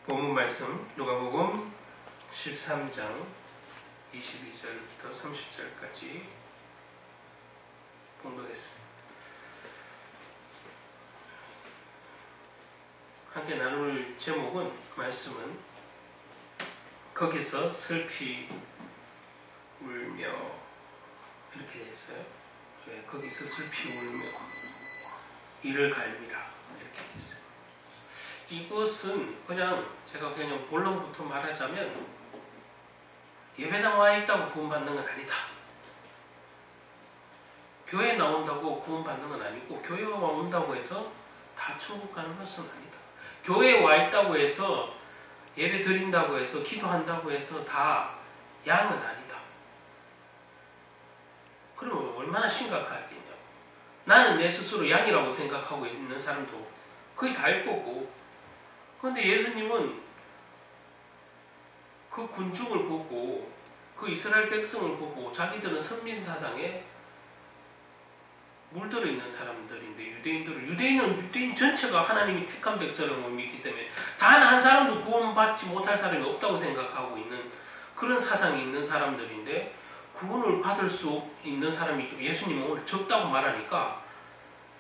본문 말씀 누가복음 13장 22절부터 30절까지 봉독했습니다. 함께 나눌 제목은, 말씀은 거기서 슬피 울며 이렇게 되어 있어요. 거기서 슬피 울며 이를 갈미라 이렇게 되어 있어요. 이것은 제가 그냥 본론부터 말하자면, 예배당 와 있다고 구원받는 건 아니다. 교회 나온다고 구원받는 건 아니고, 교회 와 온다고 해서 다 천국 가는 것은 아니다. 교회에 와 있다고 해서, 예배 드린다고 해서, 기도한다고 해서 다 양은 아니다. 그러면 얼마나 심각하겠냐. 나는 내 스스로 양이라고 생각하고 있는 사람도 거의 다일 거고, 그런데 예수님은 그 군중을 보고, 그 이스라엘 백성을 보고, 자기들은 선민사상에 물들어 있는 사람들인데, 유대인은 유대인 전체가 하나님이 택한 백성을 믿기 때문에 단 한 사람도 구원받지 못할 사람이 없다고 생각하고 있는 그런 사상이 있는 사람들인데, 구원을 받을 수 있는 사람이 예수님은 오늘 적다고 말하니까,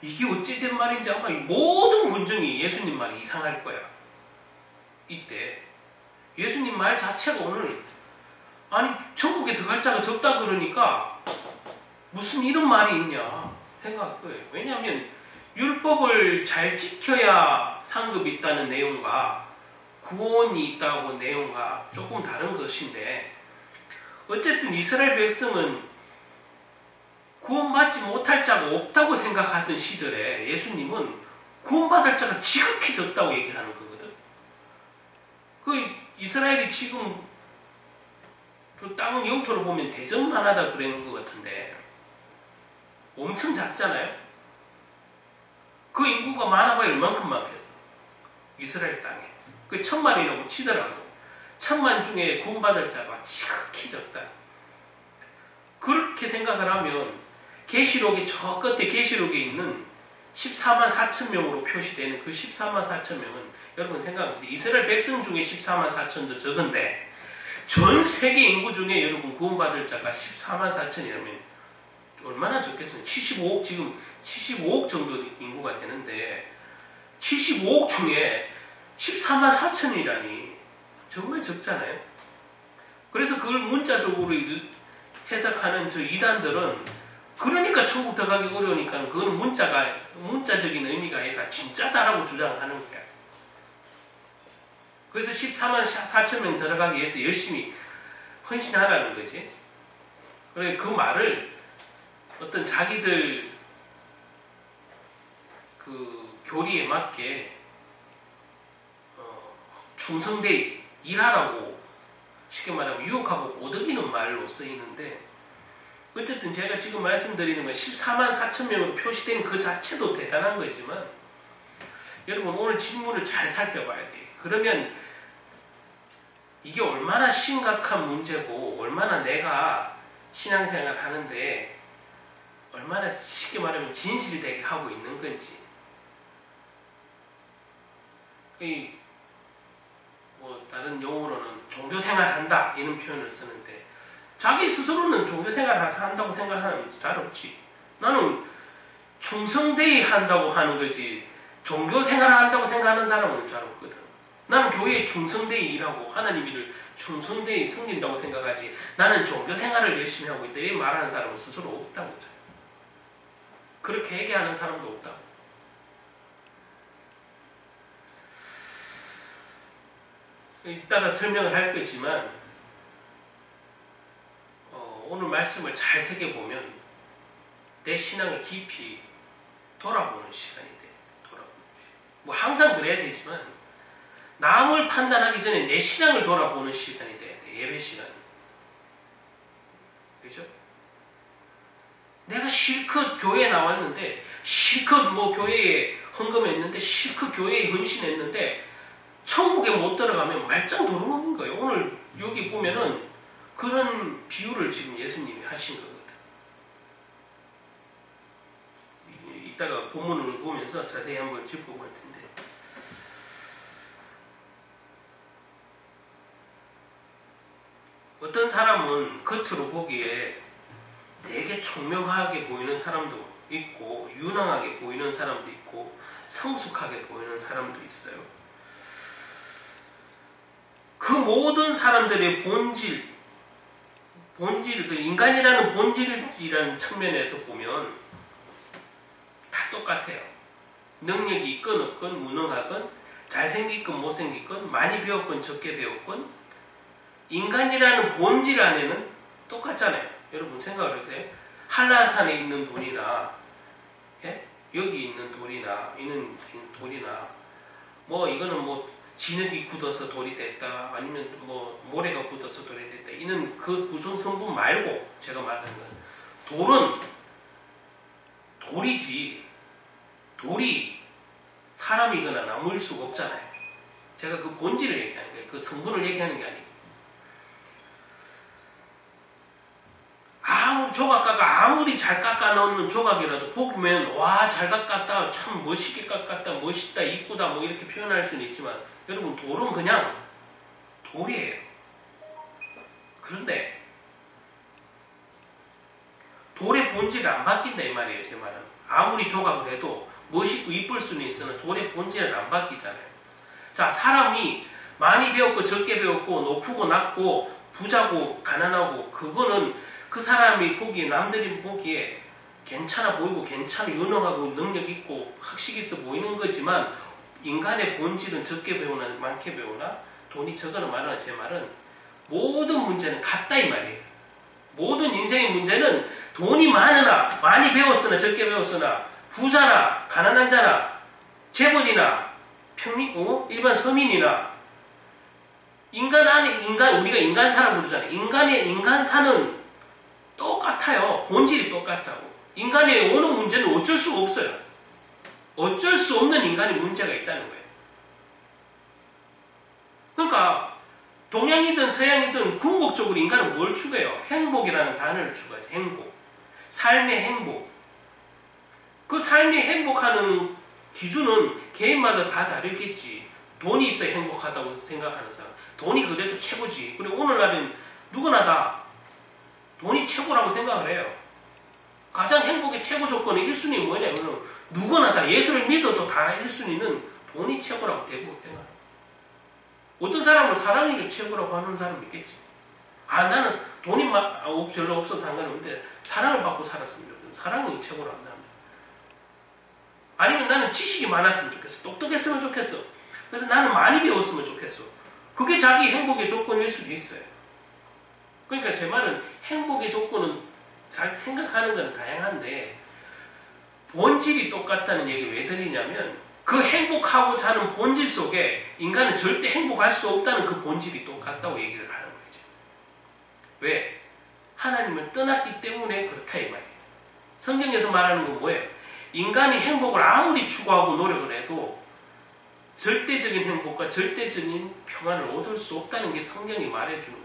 이게 어찌된 말인지 아마 모든 군중이 예수님 말이 이상할 거야. 이때 예수님 말 자체가 오늘, 아니 천국에 들어갈 자가 적다 그러니까 무슨 이런 말이 있냐 생각할 거예요. 왜냐하면 율법을 잘 지켜야 상급이 있다는 내용과 구원이 있다고 내용과 조금 다른 것인데, 어쨌든 이스라엘 백성은 구원받지 못할 자가 없다고 생각하던 시절에 예수님은 구원받을 자가 지극히 적다고 얘기하는 거거든. 그 이스라엘이 지금 그 땅 영토로 보면 대전만 하다 그러는 것 같은데 엄청 작잖아요. 그 인구가 많아봐야 얼만큼 많겠어. 이스라엘 땅에. 그 1000만이라고 치더라고. 1000만 중에 구원받을 자가 지극히 적다. 그렇게 생각을 하면 계시록의 저 끝에 계시록에 있는 14만 4천 명으로 표시되는 그 14만 4천 명은, 여러분 생각해보세요. 이스라엘 백성 중에 14만 4천도 적은데 전 세계 인구 중에 여러분 구원받을 자가 14만 4천이라면 얼마나 적겠어요? 75억, 지금 75억 정도 인구가 되는데 75억 중에 14만 4천이라니 정말 적잖아요. 그래서 그걸 문자적으로 해석하는 저 이단들은, 그러니까 천국 들어가기 어려우니까 그건 문자적인 의미가 아니라 진짜다라고 주장하는 거야. 그래서 14만 4천 명 들어가기 위해서 열심히 헌신하라는 거지. 그래, 그 말을 어떤 자기들 그 교리에 맞게 충성되이 일하라고, 쉽게 말하면 유혹하고 꼬드기는 말로 쓰이는데, 어쨌든 제가 지금 말씀드리는 건 14만 4천 명으로 표시된 그 자체도 대단한 거지만, 여러분 오늘 질문을 잘 살펴봐야 돼요. 그러면 이게 얼마나 심각한 문제고, 얼마나 내가 신앙생활 하는데 얼마나 쉽게 말하면 진실되게 하고 있는 건지. 다른 용어로는 종교생활 한다 이런 표현을 쓰는데, 자기 스스로는 종교생활 한다고 생각하는 잘 없지. 나는 충성되이 한다고 하는 거지, 종교생활 한다고 생각하는 사람은 잘 없거든. 나는 교회에 충성되이 일하고 하나님 일을 충성되이 섬긴다고 생각하지, 나는 종교생활을 열심히 하고 있다 이렇게 말하는 사람은 스스로 없다고. 그렇게 얘기하는 사람도 없다고. 이따가 설명을 할 거지만, 오늘 말씀을 잘 새겨보면 내 신앙을 깊이 돌아보는 시간이 돼. 뭐 항상 그래야 되지만, 남을 판단하기 전에 내 신앙을 돌아보는 시간이 돼야 돼. 예배 시간. 그죠? 내가 실컷 교회에 나왔는데, 실컷 뭐 교회에 헌금했는데, 실컷 교회에 헌신했는데 천국에 못 들어가면 말짱 도루묵인 거예요. 오늘 여기 보면은 그런 비유를 지금 예수님이 하신 거거든. 이따가 본문을 보면서 자세히 한번 짚어볼 텐데, 어떤 사람은 겉으로 보기에 되게 총명하게 보이는 사람도 있고 유능하게 보이는 사람도 있고 성숙하게 보이는 사람도 있어요. 그 모든 사람들의 본질, 그 인간이라는 본질이라는 측면에서 보면 다 똑같아요. 능력이 있건 없건 무능하건 잘생기건 못생기건 많이 배웠건 적게 배웠건 인간이라는 본질 안에는 똑같잖아요. 여러분 생각을 해보세요. 한라산에 있는 돌이나 예? 여기 있는 돌이나 이는 돌이나 뭐 이거는 뭐 진흙이 굳어서 돌이 됐다 아니면 뭐 모래가 굳어서 돌이 됐다 이는 그 구성 성분 말고 제가 말하는 건 돌은 돌이지 돌이 사람이거나 나무일 수가 없잖아요. 제가 그 본질을 얘기하는 거예요. 그 성분을 얘기하는 게 아니고 조각가가 아무리 잘 깎아 넣는 조각이라도 보면 와 잘 깎았다 참 멋있게 깎았다 멋있다 이쁘다 뭐 이렇게 표현할 수는 있지만 여러분 돌은 그냥 돌이에요. 그런데 돌의 본질이 안 바뀐다 이 말이에요. 제 말은 아무리 조각을 해도 멋있고 이쁠 수는 있으나 돌의 본질은 안 바뀌잖아요. 자, 사람이 많이 배웠고 적게 배웠고 높고 낮고 부자고 가난하고 그거는 그 사람이 보기에 남들이 보기에 괜찮아 보이고 괜찮아 유능하고 능력 있고 학식 있어 보이는 거지만 인간의 본질은 적게 배우나 많게 배우나 돈이 적거나 많으나 제 말은 모든 문제는 같다 이 말이에요. 모든 인생의 문제는 돈이 많으나 많이 배웠으나 적게 배웠으나 부자나 가난한 자나 재벌이나 일반 서민이나 인간 안에 우리가 인간사라고 그러잖아요. 인간사는 똑같아요. 본질이 똑같다고. 인간의 어느 문제는 어쩔 수가 없어요. 어쩔 수 없는 인간의 문제가 있다는 거예요. 그러니까 동양이든 서양이든 궁극적으로 인간은 뭘 추구해요? 행복이라는 단어를 추구하죠. 행복. 삶의 행복. 그 삶이 행복하는 기준은 개인마다 다 다르겠지. 돈이 있어야 행복하다고 생각하는 사람. 돈이 그래도 최고지. 그리고 오늘날은 누구나 다 돈이 최고라고 생각을 해요. 가장 행복의 최고 조건의 1순위는 뭐냐면 누구나 다 예수를 믿어도 다 1순위는 돈이 최고라고 대부분 생각해요. 어떤 사람은 사랑이 최고라고 하는 사람이 있겠지. 나는 돈이 별로 없어서 상관없는데 사랑을 받고 살았으면 좋겠어. 사랑이 최고라고 합니다. 아니면 나는 지식이 많았으면 좋겠어. 똑똑했으면 좋겠어. 그래서 나는 많이 배웠으면 좋겠어. 그게 자기 행복의 조건일 수도 있어요. 그러니까 제 말은 행복의 조건은 자기 생각하는 건 다양한데 본질이 똑같다는 얘기를 왜 드리냐면 그 행복하고자 하는 본질 속에 인간은 절대 행복할 수 없다는 그 본질이 똑같다고 얘기를 하는 거죠. 왜? 하나님을 떠났기 때문에 그렇다 이 말이에요. 성경에서 말하는 건 뭐예요? 인간이 행복을 아무리 추구하고 노력을 해도 절대적인 행복과 절대적인 평안을 얻을 수 없다는 게 성경이 말해주는 거예요.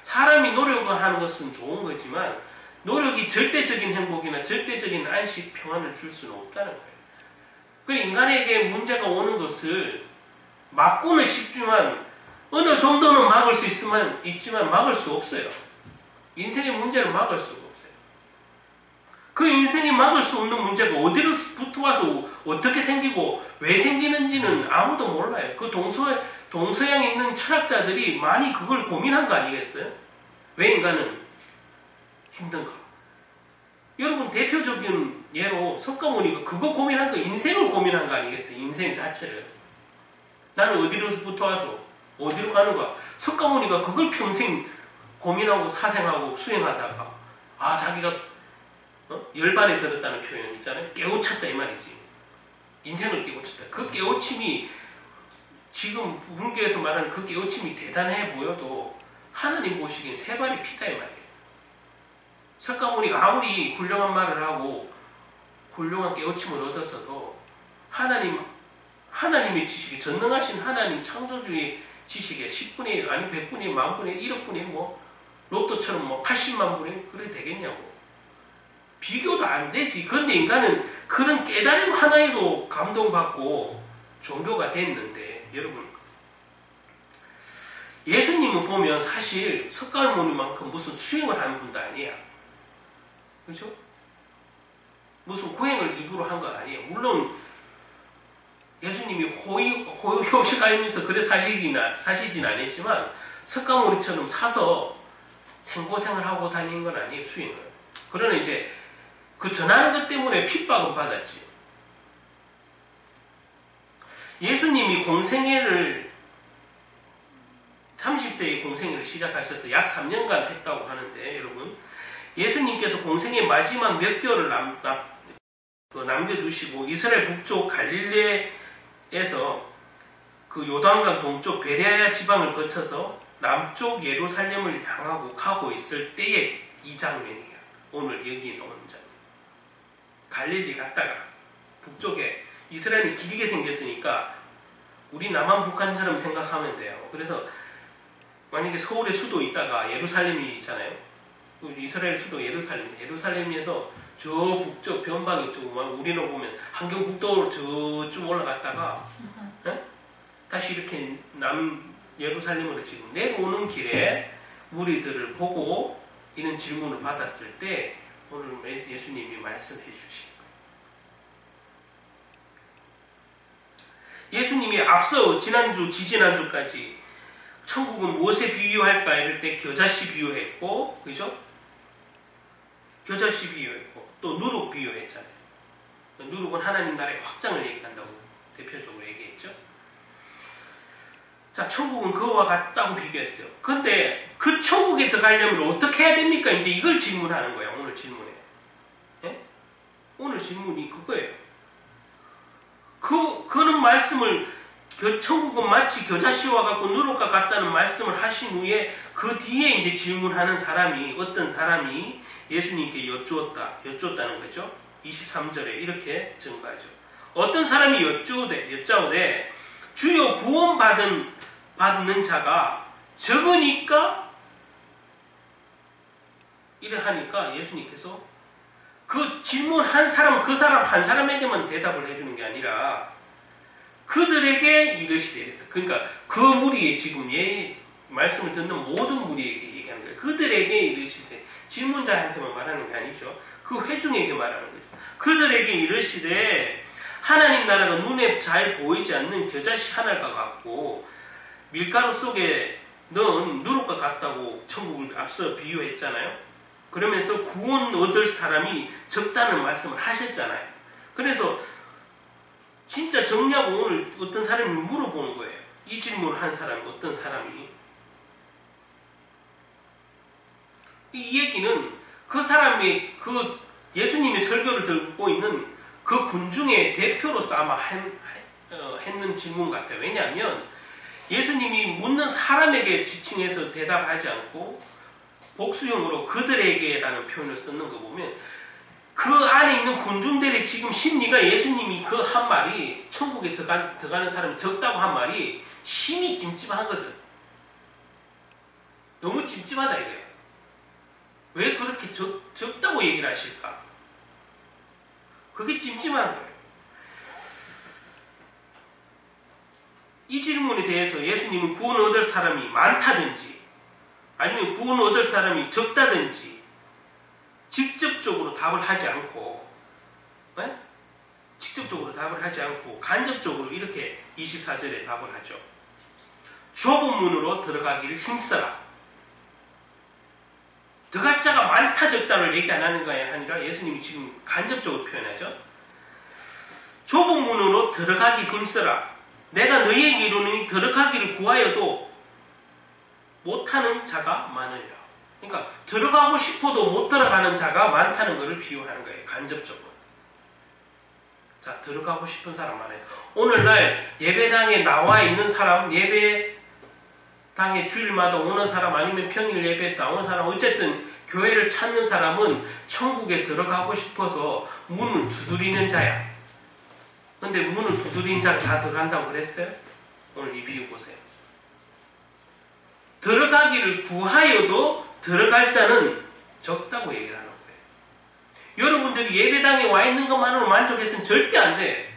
사람이 노력을 하는 것은 좋은 거지만 노력이 절대적인 행복이나 절대적인 안식, 평안을 줄 수는 없다는 거예요. 그 인간에게 문제가 오는 것을 막고는 싶지만 어느 정도는 막을 수 있지만 막을 수 없어요. 인생의 문제를 막을 수가 없어요. 그 인생이 막을 수 없는 문제가 어디로부터 와서 어떻게 생기고 왜 생기는지는 아무도 몰라요. 그 동서양에 있는 철학자들이 많이 그걸 고민한 거 아니겠어요? 왜 인간은 힘든가? 여러분 대표적인 예로 석가모니가 그거 고민한 거 인생을 고민한 거 아니겠어요? 인생 자체를. 나는 어디로부터 와서 어디로 가는 거야? 석가모니가 그걸 평생 고민하고 사생하고 수행하다가 자기가 열반에 들었다는 표현 있잖아요. 깨우쳤다 이 말이지. 인생을 깨우쳤다. 그 깨우침이 지금 불교에서 말하는 그 깨우침이 대단해 보여도 하나님 보시기엔 세 발이 피다 이 말이에요. 석가모니가 아무리 훌륭한 말을 하고 훌륭한 깨우침을 얻었어도 하나님의 지식이 전능하신 하나님 창조주의 지식에 10분의 1 아니 100분의 1 만분의 1 1억분의 1 뭐 로또처럼 뭐 80만 분의 1 그래 되겠냐고. 비교도 안 되지. 그런데 인간은 그런 깨달음 하나에도 감동받고 종교가 됐는데 여러분 예수님은 보면 사실 석가모니만큼 무슨 수행을 하는 분도 아니야. 그죠? 무슨 고행을 일부러 한 건 아니에요. 물론 예수님이 호의호식 알면서 그래 사시진 않았지만 석가모니처럼 사서 생고생을 하고 다니는 건 아니에요. 수행을. 그러나 이제 그 전하는 것 때문에 핍박은 받았지. 예수님이 공생애를 30세에 공생애를 시작하셔서 약 3년간 했다고 하는데 여러분 예수님께서 공생애 마지막 몇 개월을 남겨두시고 이스라엘 북쪽 갈릴레에서 그 요단강 동쪽 베레아 지방을 거쳐서 남쪽 예루살렘을 향하고 가고 있을 때의 이 장면이에요. 오늘 여기 나오는 장면. 갈릴리 갔다가 북쪽에 이스라엘이 길게 생겼으니까 우리 남한 북한처럼 생각하면 돼요. 그래서 만약에 서울의 수도 있다가 예루살렘이잖아요. 이스라엘 수도 예루살렘에서 저 북쪽 변방이 쪽으로 우리로 보면 한경북도로 저쪽 올라갔다가 다시 이렇게 예루살렘으로 지금 내려오는 길에 무리들을 보고 이런 질문을 받았을 때 오늘 예수님이 말씀해 주신 거예요. 예수님이 앞서 지지난주까지 천국은 무엇에 비유할까 이럴 때 겨자씨 비유했고, 그죠? 겨자씨 비유했고, 또 누룩 비유했잖아요. 누룩은 하나님 나라의 확장을 얘기한다고 대표적으로 얘기했죠. 자, 천국은 그와 같다고 비교했어요. 근데 그 천국에 들어가려면 어떻게 해야 됩니까? 이제 이걸 질문하는 거예요. 오늘 질문에. 예? 오늘 질문이 그거예요. 그런 말씀을 천국은 마치 겨자씨와 같고 누룩과 같다는 말씀을 하신 후에 그 뒤에 이제 질문하는 사람이 어떤 사람이 예수님께 여쭈었다는 거죠. 23절에 이렇게 증거하죠. 어떤 사람이 여짜오되 주여 구원받는 자가 적으니까 이래 하니까 예수님께서 그 질문한 사람 그 사람 한 사람에게만 대답을 해주는 게 아니라 그들에게 이르시되 이랬어. 그러니까 그 무리에 지금 말씀을 듣는 모든 무리에게 얘기하는 거예요. 그들에게 이르시되 질문자한테만 말하는 게 아니죠. 그 회중에게 말하는 거죠. 그들에게 이르시되 하나님 나라가 눈에 잘 보이지 않는 겨자씨 하나가 같고 밀가루 속에 넣은 누룩과 같다고 천국을 앞서 비유했잖아요. 그러면서 구원 얻을 사람이 적다는 말씀을 하셨잖아요. 그래서 진짜 정리하고 오늘 어떤 사람이 물어보는 거예요. 이 질문을 한 사람이 어떤 사람이. 이 얘기는 그 사람이 그 예수님이 설교를 듣고 있는 그 군중의 대표로서 아마 했는 질문 같아요. 왜냐하면 예수님이 묻는 사람에게 지칭해서 대답하지 않고 복수형으로 그들에게라는 표현을 쓰는 거 보면 그 안에 있는 군중들의 지금 심리가 예수님이 그 한 말이 천국에 들어가는 사람이 적다고 한 말이 심히 찜찜하거든. 너무 찜찜하다 이거예요. 왜 그렇게 적다고 얘기를 하실까? 그게 찜찜한 거예요. 이 질문에 대해서 예수님은 구원 얻을 사람이 많다든지 아니면 구원 얻을 사람이 적다든지 직접적으로 답을 하지 않고 간접적으로 이렇게 24절에 답을 하죠. 좁은 문으로 들어가기를 힘써라. 들어갈 자가 많다 적다를 얘기 안 하는 게 아니라 예수님이 지금 간접적으로 표현하죠. 좁은 문으로 들어가기 힘써라. 내가 너희에게 이르노니 들어가기를 구하여도 못하는 자가 많으리라. 그러니까 들어가고 싶어도 못 들어가는 자가 많다는 것을 비유하는 거예요. 간접적으로. 자, 들어가고 싶은 사람 많아요. 오늘날 예배당에 나와 있는 사람, 예배당에 주일마다 오는 사람 아니면 평일 예배 나오는 사람 어쨌든 교회를 찾는 사람은 천국에 들어가고 싶어서 문을 두드리는 자야. 근데 문을 두드린 자가 다 들어간다고 그랬어요? 오늘 이 비유 보세요. 들어가기를 구하여도 들어갈 자는 적다고 얘기를 하는 거예요. 여러분들이 예배당에 와 있는 것만으로 만족해서는 절대 안 돼.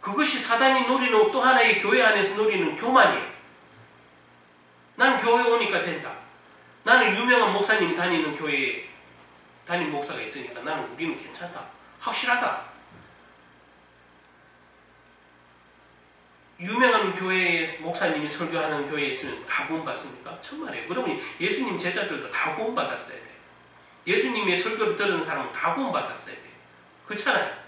그것이 사단이 노리는 또 하나의 교회 안에서 노리는 교만이에요. 나는 교회 오니까 된다. 나는 유명한 목사님이 다니는 교회에 담임 목사가 있으니까 나는 우리는 괜찮다. 확실하다. 유명한 교회에 목사님이 설교하는 교회에 있으면 다 구원받습니까? 천만에요. 그러면 예수님 제자들도 다 구원받았어야 돼요. 예수님의 설교를 들은 사람은 다 구원받았어야 돼요. 그렇잖아요.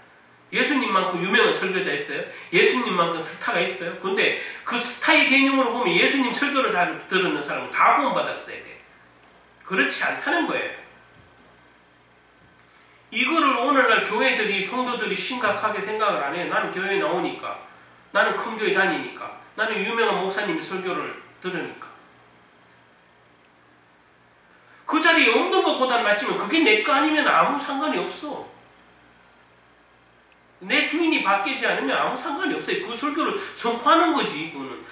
예수님만큼 유명한 설교자 있어요? 예수님만큼 스타가 있어요? 근데 그 스타의 개념으로 보면 예수님 설교를 다 들은 사람은 다 구원받았어야 돼요. 그렇지 않다는 거예요. 이거를 오늘날 교회들이, 성도들이 심각하게 생각을 안 해요. 나는 교회에 나오니까. 나는 큰 교회 다니니까. 나는 유명한 목사님의 설교를 들으니까. 그 자리에 없는 것보다 낫지만 그게 내 거 아니면 아무 상관이 없어. 내 주인이 바뀌지 않으면 아무 상관이 없어요. 그 설교를 선포하는 거지. 그거는.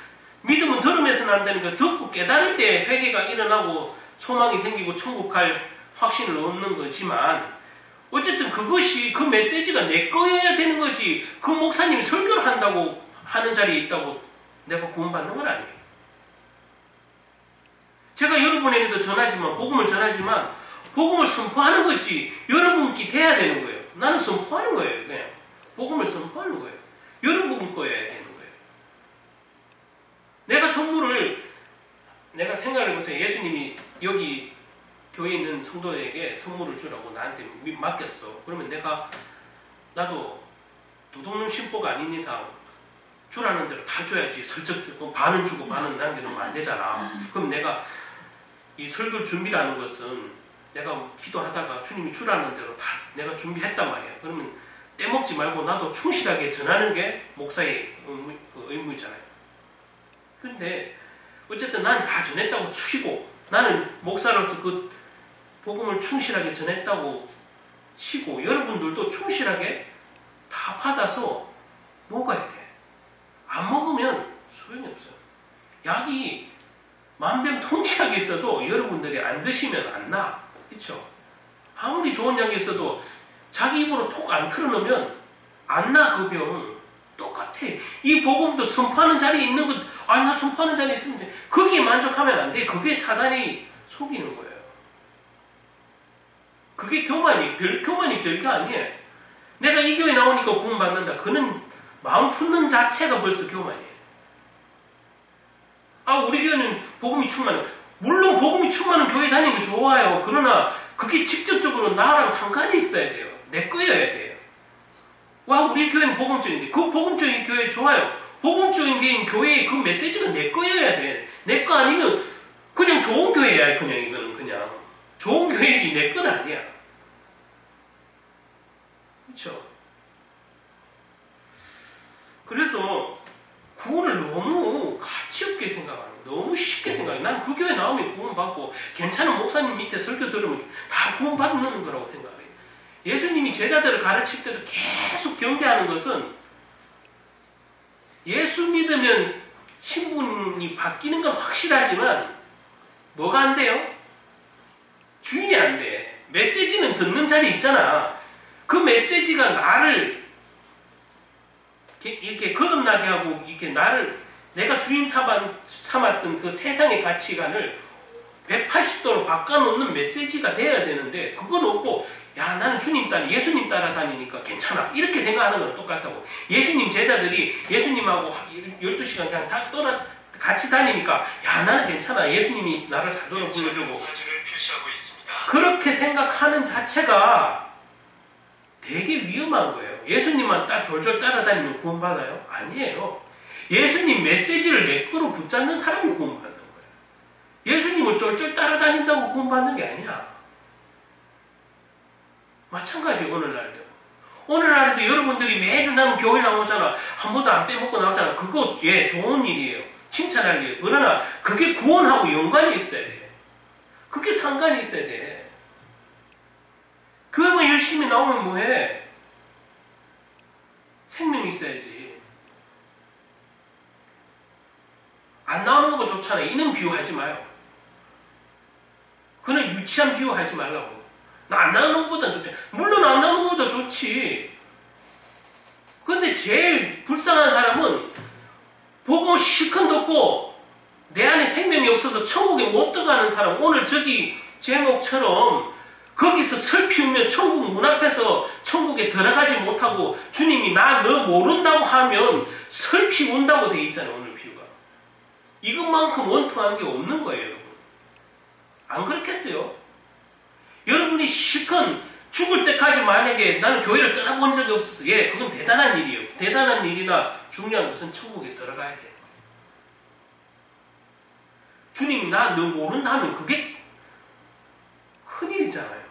믿음은 들으면서 난다니까 듣고 깨달을 때 회개가 일어나고 소망이 생기고 천국 갈 확신을 얻는 거지만 어쨌든 그것이 그 메시지가 내 거여야 되는 거지. 그 목사님이 설교를 한다고 하는 자리에 있다고 내가 구원받는 건 아니에요. 제가 여러분에게도 전하지만 복음을 전하지만 복음을 선포하는 거지 여러분께 돼야 되는 거예요. 나는 선포하는 거예요. 그냥 복음을 선포하는 거예요. 여러분 거여야 되는 거예요. 내가 선물을 내가 생각해보세요. 예수님이 여기 교회에 있는 성도에게 선물을 주라고 나한테 맡겼어. 그러면 나도 도둑놈 심보가 아닌 이상 주라는 대로 다 줘야지. 슬쩍 반은 주고 반은 남겨놓으면 안 되잖아. 그럼 내가 이 설교 준비라는 것은 내가 기도하다가 주님이 주라는 대로 다 내가 준비했단 말이야. 그러면 떼먹지 말고 나도 충실하게 전하는 게 목사의 의무잖아요. 근데 어쨌든 난 다 전했다고 치고 나는 목사로서 그 복음을 충실하게 전했다고 치고 여러분들도 충실하게 다 받아서 먹어야 돼. 안 먹으면 소용이 없어요. 약이 만병통치약이 있어도 여러분들이 안 드시면 안 나. 그렇죠? 아무리 좋은 약이 있어도 자기 입으로 톡 안 틀어놓으면 안 나. 그 병 똑같아. 이 복음도 선포하는 자리에 있는 것, 나 선포하는 자리에 있으면 돼. 거기에 만족하면 안 돼. 그게 사단이 속이는 거예요. 그게 교만이 별게 아니에요. 내가 이 교회 나오니까 구원받는다. 그는 마음 푸는 자체가 벌써 교만이에요. 우리 교회는 복음이 충만해. 물론 복음이 충만한 교회 다니는 게 좋아요. 그러나 그게 직접적으로 나랑 상관이 있어야 돼요. 내 거여야 돼요. 우리 교회는 복음적인데 그 복음적인 교회 좋아요. 복음적인 교회의 그 메시지가 내 거여야 돼. 내 거 아니면 그냥 좋은 교회야. 그냥 이거는 그냥 좋은 교회지 내 건 아니야. 그렇죠? 그래서 구원을 너무 가치없게 생각하는 거예요. 너무 쉽게 생각해요. 난 그 교회 나오면 구원받고 괜찮은 목사님 밑에 설교 들으면 다 구원받는 거라고 생각해요. 예수님이 제자들을 가르칠 때도 계속 경계하는 것은 예수 믿으면 신분이 바뀌는 건 확실하지만 뭐가 안 돼요? 주인이 안 돼. 메시지는 듣는 자리 있잖아. 그 메시지가 나를 이렇게 거듭나게 하고 이렇게 내가 주인 삼았던 그 세상의 가치관을 180도로 바꿔놓는 메시지가 돼야 되는데 그건 없고 나는 주님 따라 예수님 따라다니니까 괜찮아 이렇게 생각하는 거랑 똑같다고. 예수님 제자들이 예수님하고 12시간 그냥 같이 다니니까 나는 괜찮아 예수님이 나를 사도로 불러주고 그렇게 생각하는 자체가 되게 위험한 거예요. 예수님만 졸졸 따라다니면 구원받아요? 아니에요. 예수님 메시지를 내 거로 붙잡는 사람이 구원받는 거예요. 예수님을 쫄쫄 따라다닌다고 구원받는 게 아니야. 마찬가지 오늘날도. 오늘날에도 여러분들이 매주 나는 교회 나오잖아. 한 번도 안 빼먹고 나오잖아. 그거 좋은 일이에요. 칭찬할 일이에요. 그러나 그게 구원하고 연관이 있어야 돼. 그게 상관이 있어야 돼. 교회만 열심히 나오면 뭐해? 생명이 있어야지. 안 나오는 거 좋잖아. 이는 비유하지 마요. 그는 유치한 비유하지 말라고. 나 안 나오는 것보다 좋지. 물론 안 나오는 것보다 좋지. 근데 제일 불쌍한 사람은 복음을 실컷 듣고 내 안에 생명이 없어서 천국에 못 들어가는 사람, 오늘 저기 제목처럼 거기서 슬피우며 천국 문 앞에서 천국에 들어가지 못하고 주님이 나 너 모른다고 하면 슬피 운다고 돼 있잖아요. 오늘 비유가. 이것만큼 원통한 게 없는 거예요. 여러분. 안 그렇겠어요? 여러분이 실컷 죽을 때까지 만약에 나는 교회를 떠나본 적이 없어서 예, 그건 대단한 일이에요. 대단한 일이나 중요한 것은 천국에 들어가야 돼요. 주님이 나 너 모른다 하면 그게 큰일이잖아요.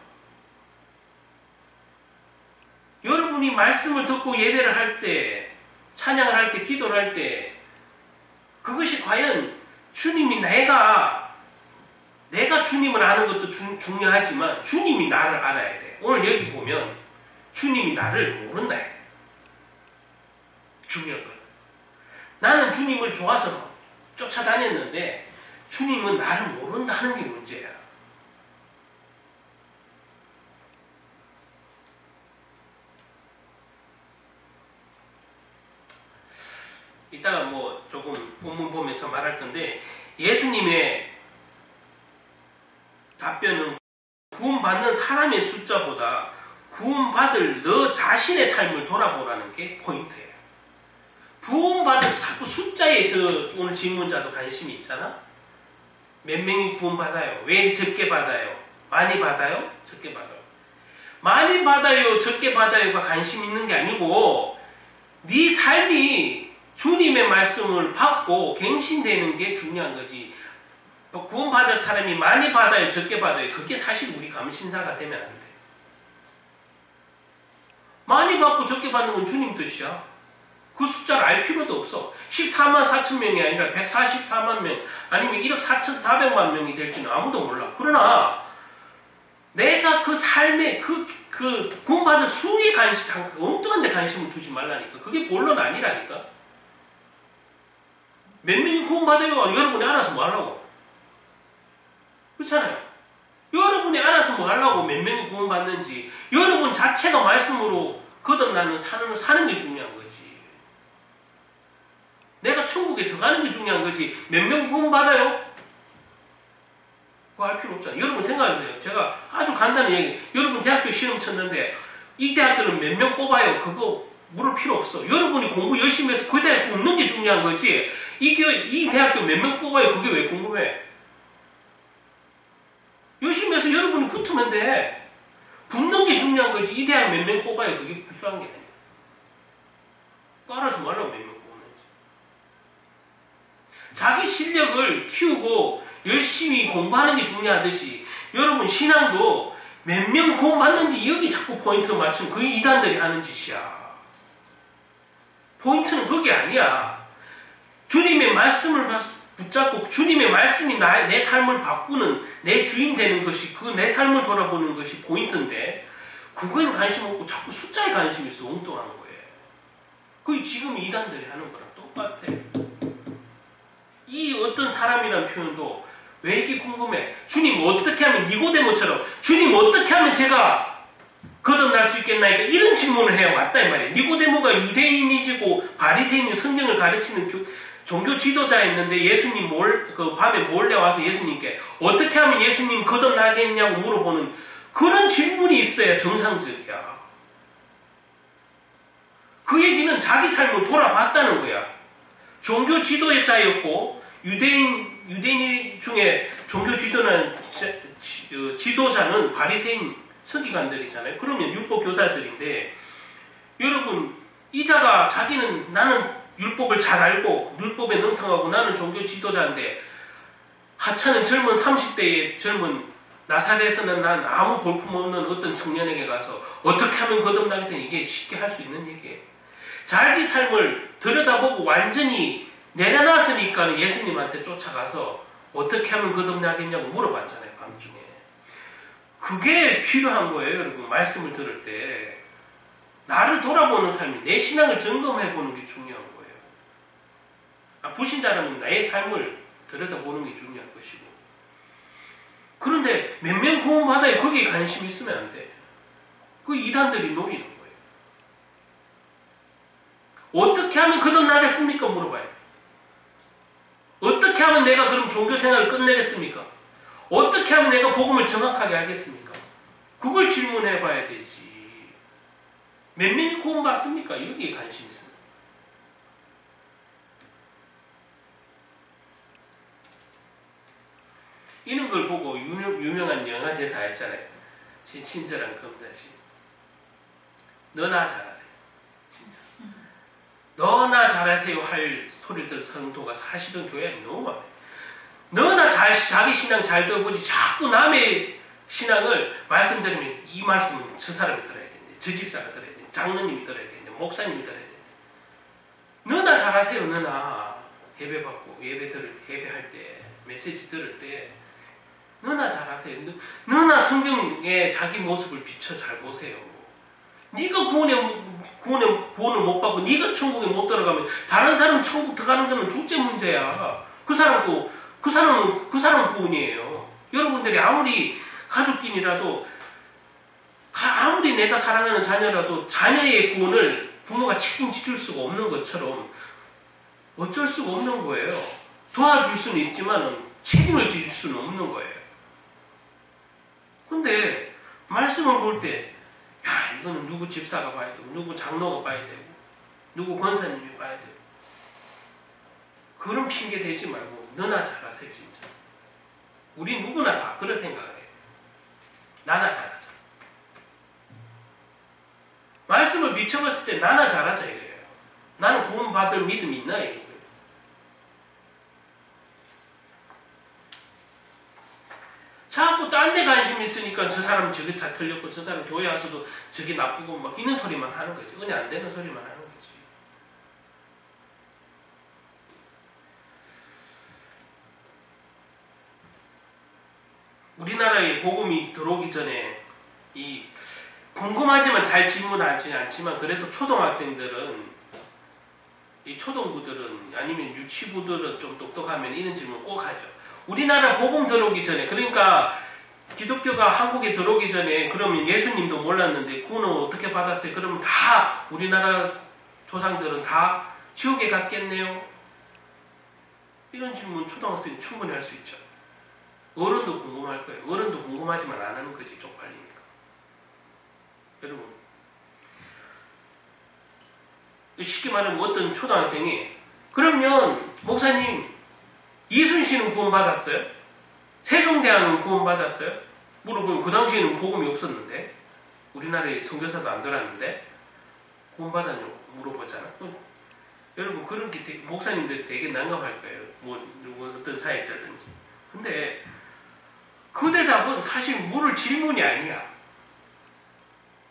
여러분이 말씀을 듣고 예배를 할 때, 찬양을 할 때, 기도를 할 때 그것이 과연 주님이 내가 주님을 아는 것도 중요하지만 주님이 나를 알아야 돼. 오늘 여기 보면 주님이 나를 모른다. 중요한 거예요. 나는 주님을 좋아서 쫓아다녔는데 주님은 나를 모른다는 게 문제야. 이따가 뭐 조금 본문 보면서 말할 건데 예수님의 답변은 구원받는 사람의 숫자보다 구원받을 너 자신의 삶을 돌아보라는 게 포인트예요. 구원받을 자꾸 숫자에 오늘 질문자도 관심이 있잖아. 몇 명이 구원받아요? 왜 적게 받아요? 많이 받아요? 적게 받아요? 많이 받아요? 적게 받아요가 관심 있는 게 아니고 네 삶이 주님의 말씀을 받고 갱신되는 게 중요한 거지. 구원받을 사람이 많이 받아요? 적게 받아요? 그게 사실 우리 감신사가 되면 안 돼. 많이 받고 적게 받는 건 주님 뜻이야. 그 숫자를 알 필요도 없어. 14만 4천 명이 아니라 144만 명 아니면 1억 4,400만 명이 될지는 아무도 몰라. 그러나 내가 그 삶에 그 구원받을 수에 엉뚱한 데 관심을 두지 말라니까. 그게 본론 아니라니까. 몇 명이 구원받아요? 여러분이 알아서 뭐 하려고? 그렇잖아요. 여러분이 알아서 뭐 하려고 몇 명이 구원받는지 여러분 자체가 말씀으로 거듭나는 사는 게 중요한 거지. 내가 천국에 들어가는 게 중요한 거지. 몇 명 구원받아요? 그거 할 필요 없잖아요. 여러분 생각해보세요. 제가 아주 간단한 얘기. 여러분 대학교 시험 쳤는데 이 대학교는 몇 명 뽑아요? 그거 물을 필요 없어. 여러분이 공부 열심히 해서 그 대학 붙는 게 중요한 거지. 이 대학교 몇 명 뽑아요? 그게 왜 궁금해? 열심히 해서 여러분이 붙으면 돼. 붙는 게 중요한 거지. 이 대학 몇 명 뽑아요? 그게 필요한 게 아니야. 알아서 말라고 몇 명 뽑는지. 자기 실력을 키우고 열심히 공부하는 게 중요하듯이 여러분 신앙도 몇 명 구원받는지 여기 자꾸 포인트를 맞추면 그게 이단들이 하는 짓이야. 포인트는 그게 아니야. 주님의 말씀을 붙잡고 주님의 말씀이 내 삶을 바꾸는 내 주인 되는 것이 내 삶을 돌아보는 것이 포인트인데 그거에 관심 없고 자꾸 숫자에 관심이 있어. 엉뚱한 거예요. 그게 지금 이단들이 하는 거랑 똑같아. 이 어떤 사람이라는 표현도 왜 이렇게 궁금해? 주님 어떻게 하면 니고데모처럼 주님 어떻게 하면 제가 거듭날 수 있겠나니까 이런 질문을 해야 맞다 이 말이에요. 니고데모가 유대인이지고 바리새인이 성경을 가르치는 종교 지도자였는데 예수님 밤에 몰래 와서 예수님께 어떻게 하면 예수님 거듭나겠냐고 물어보는 그런 질문이 있어야 정상적이야. 그 얘기는 자기 삶을 돌아봤다는 거야. 종교 지도자였고 유대인 중에 종교 지도자는 바리새인 서기관들이잖아요. 그러면 율법 교사들인데 여러분 이자가 자기는 나는 율법을 잘 알고 율법에 능통하고 나는 종교 지도자인데 하찮은 젊은 30대의 젊은 나사렛에서는 난 아무 볼품없는 어떤 청년에게 가서 어떻게 하면 거듭나겠다 이게 쉽게 할 수 있는 얘기예요. 자기 삶을 들여다보고 완전히 내려놨으니까 예수님한테 쫓아가서 어떻게 하면 거듭나겠냐고 물어봤잖아요. 밤중에. 그게 필요한 거예요. 여러분 말씀을 들을 때 나를 돌아보는 삶이 내 신앙을 점검해보는 게 중요한 거예요. 불신자라면 나의 삶을 들여다보는 게 중요한 것이고 그런데 몇 명 구원받아야 거기에 관심이 있으면 안 돼. 그 이단들이 노리는 거예요. 어떻게 하면 거듭나겠습니까? 물어봐야 돼. 어떻게 하면 내가 그럼 종교 생활을 끝내겠습니까? 어떻게 하면 내가 복음을 정확하게 알겠습니까? 그걸 질문해 봐야 되지. 몇 명이 구원받습니까? 여기에 관심이 있습니다. 이런 걸 보고 유명한 영화 대사 있잖아요. 제 친절한 검다시. 너나 잘하세요. 진짜. 너나 잘하세요 할 소리들 성도가 사실은 교회 안에 너무 많아요. 너나 자기 신앙 잘 들어보지 자꾸 남의 신앙을 말씀드리면 이 말씀은 저 사람이 들어야 되는데 저 집사가 들어야 되는데 장로님이 들어야 되는데 목사님이 들어야 되는데 너나 잘하세요. 너나 예배받고 예배할 때 메시지 들을 때 너나 잘하세요. 너나 성경에 자기 모습을 비춰 잘 보세요. 네가 구원을 못 받고 네가 천국에 못 들어가면 다른 사람 천국 들어가는 거는 둘째 문제야. 그 사람은 구원이에요. 여러분들이 아무리 가족끼리라도 아무리 내가 사랑하는 자녀라도 자녀의 구원을 부모가 책임질 수가 없는 것처럼 어쩔 수가 없는 거예요. 도와줄 수는 있지만 책임을 질 수는 없는 거예요. 근데 말씀을 볼 때 야, 이거는 누구 집사가 봐야 되고 누구 장로가 봐야 되고 누구 권사님이 봐야 되고 그런 핑계 대지 말고 너나 잘하세요. 진짜 우리 누구나 다 그런 생각을 해요. 나나 잘하자. 말씀을 미쳐봤을 때 나나 잘하자 이래요. 나는 구원받을 믿음이 있나 이거예요. 자꾸 딴 데 관심이 있으니까 저 사람 저게 다 틀렸고 저 사람 교회 와서도 저게 나쁘고 막 이런 소리만 하는 거지. 은혜 안 되는 소리만 하는 거지. 우리나라에 복음이 들어오기 전에 이 궁금하지만 잘 질문하지 않지만 그래도 초등학생들은 이 초등부들은 아니면 유치부들은 좀 똑똑하면 이런 질문 꼭 하죠. 우리나라 복음 들어오기 전에 그러니까 기독교가 한국에 들어오기 전에 그러면 예수님도 몰랐는데 구원을 어떻게 받았어요? 그러면 다 우리나라 조상들은 다 지옥에 갔겠네요? 이런 질문 초등학생이 충분히 할 수 있죠. 어른도 궁금할 거예요. 어른도 궁금하지만 안 하는 거지 쪽팔리니까. 여러분 쉽게 말하면 어떤 초등학생이 그러면 목사님 이순신은 구원받았어요? 세종대왕은 구원받았어요? 물어보면 그 당시에는 복음이 없었는데 우리나라에 선교사도 안 들어왔는데 구원받았냐고 물어보잖아. 여러분 그렇게 목사님들이 되게 난감할 거예요. 뭐 어떤 사역자든지. 근데 그 대답은 사실 물을 질문이 아니야.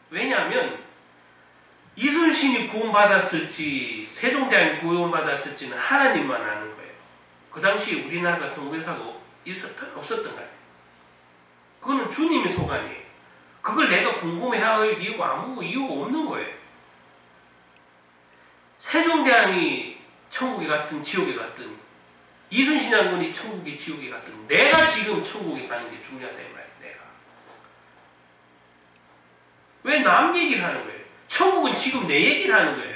왜냐하면 이순신이 구원받았을지 세종대왕이 구원받았을지는 하나님만 아는 거예요. 그 당시에 우리나라가 선교사가 없었던 거예요. 그거는 주님의 소관이에요. 그걸 내가 궁금해할 이유가 아무 이유가 없는 거예요. 세종대왕이 천국에 갔든 지옥에 갔든 이순신 장군이 천국에 지옥에 갔든 내가 지금 천국에 가는 게 중요하다 이 말이에요. 내가. 왜 남 얘기를 하는 거예요? 천국은 지금 내 얘기를 하는 거예요.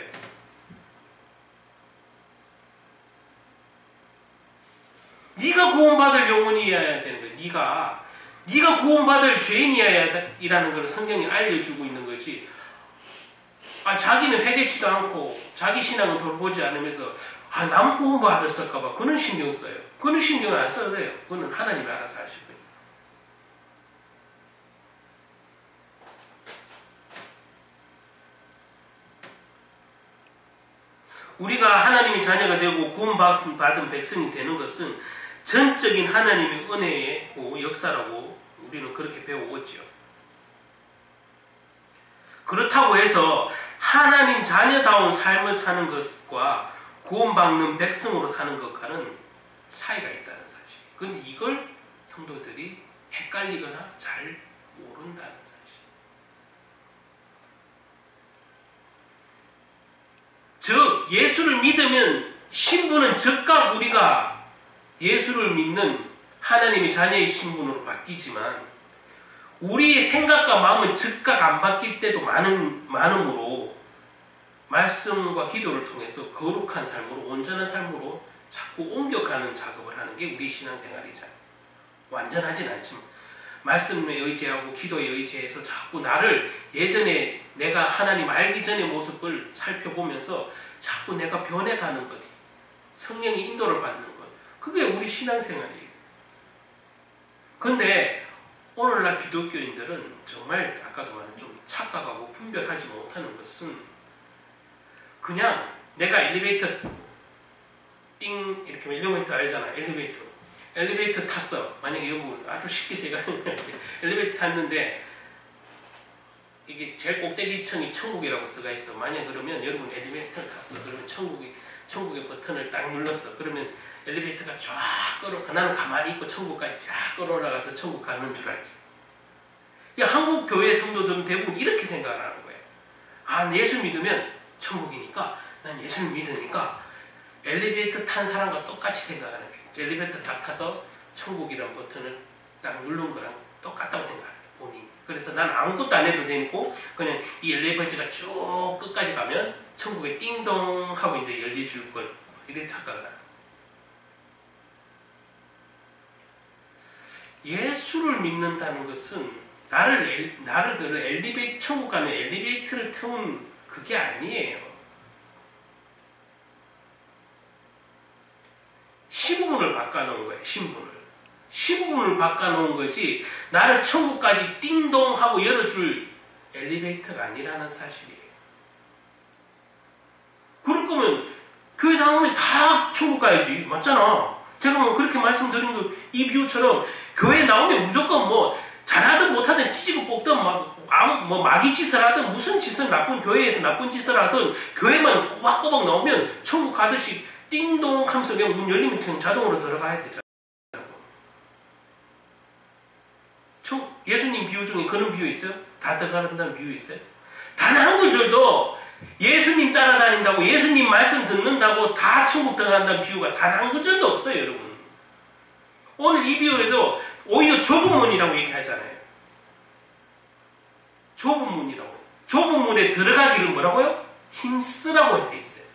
네가 구원받을 영혼이어야 되는 거예요. 네가 구원받을 죄인이라는 걸 성경이 알려주고 있는 거지. 자기는 회개치도 않고 자기 신앙을 돌보지 않으면서 남 구원받았을까봐 그는 신경 써요. 그는 신경을 안 써도 돼요. 그거는 하나님이 알아서 하실 거예요. 우리가 하나님의 자녀가 되고 구원받은 백성이 되는 것은 전적인 하나님의 은혜의 역사라고 우리는 그렇게 배워오지요. 그렇다고 해서 하나님 자녀다운 삶을 사는 것과 구원받는 백성으로 사는 것과는 차이가 있다는 사실. 그런데 이걸 성도들이 헷갈리거나 잘 모른다는 사실. 즉 예수를 믿으면 신분은 즉각 우리가 예수를 믿는 하나님의 자녀의 신분으로 바뀌지만 우리의 생각과 마음은 즉각 안 바뀔 때도 많으므로 말씀과 기도를 통해서 거룩한 삶으로 온전한 삶으로 자꾸 옮겨가는 작업을 하는 게 우리 신앙생활이잖아요. 완전하진 않지만 말씀에 의지하고 기도에 의지해서 자꾸 나를 예전에 내가 하나님 알기 전의 모습을 살펴보면서 자꾸 내가 변해가는 것, 성령의 인도를 받는 것, 그게 우리 신앙생활이에요. 그런데 오늘날 기독교인들은 정말 아까도 말한 좀 착각하고 분별하지 못하는 것은 그냥 내가 엘리베이터 띵 이렇게 엘리베이터 알잖아. 엘리베이터 탔어. 만약에 여러분 아주 쉽게 생각하면 엘리베이터 탔는데 이게 제일 꼭대기층이 천국이라고 써가 있어. 만약 그러면 여러분 엘리베이터를 탔어. 그러면 천국의 버튼을 딱 눌렀어. 그러면 엘리베이터가 쫙 나는 가만히 있고 천국까지 쫙 끌어올라가서 천국 가는 줄 알지. 한국 교회 성도들은 대부분 이렇게 생각을 하는 거예요. 아, 예수 믿으면 천국이니까 난 예수를 믿으니까 엘리베이터 탄 사람과 똑같이 생각하는 거예요. 엘리베이터 딱 타서 천국이라는 버튼을 딱 누른 거랑 똑같다고 생각하는 거예요. 본인이. 그래서 난 아무것도 안 해도 되고 그냥 이 엘리베이터가 쭉 끝까지 가면 천국에 띵동 하고 이제 열려줄 걸 이렇게 착각을 하는 거예요. 예수를 믿는다는 것은 나를 천국 가는 엘리베이터를 태운 그게 아니에요. 신분을 바꿔놓은 거예요. 신분을 바꿔놓은 거지 나를 천국까지 띵동 하고 열어줄 엘리베이터가 아니라는 사실이에요. 그럴 거면 교회 나오면 다 천국 가야지. 맞잖아. 제가 뭐 그렇게 말씀드린 거 이 비유처럼 교회 나오면 무조건 뭐 잘하든 못하든 찌지고 뽑든 뭐 마귀 짓을 하든 무슨 짓을 교회에서 나쁜 짓을 하든 교회만 꼬박꼬박 나오면 천국 가듯이 띵동 하면서 그냥 문 열리면 그냥 자동으로 들어가야 되잖아요. 예수님 비유 중에 그런 비유 있어요? 다 들어간다는 비유 있어요? 단 한 구절도 예수님 따라다닌다고 예수님 말씀 듣는다고 다 천국 들어간다는 비유가 단 한 구절도 없어요, 여러분. 오늘 이 비유에도 오히려 좁은 문이라고 얘기하잖아요. 좁은 문이라고. 좁은 문에 들어가기를 뭐라고요? 힘쓰라고 돼 있어요.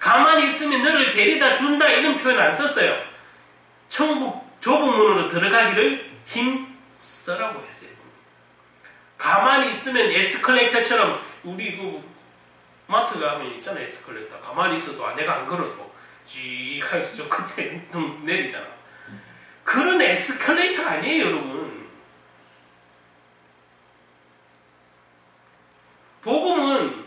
가만히 있으면 너를 데려다 준다 이런 표현 안 썼어요. 천국 좁은 문으로 들어가기를 힘쓰라고 했어요. 가만히 있으면 에스컬레이터처럼 우리 그 마트 가면 있잖아. 에스컬레이터 가만히 있어도 내가 안 걸어도 쥐 하면서 저 끝에 내리잖아. 그런 에스컬레이터가 아니에요, 여러분. 복음은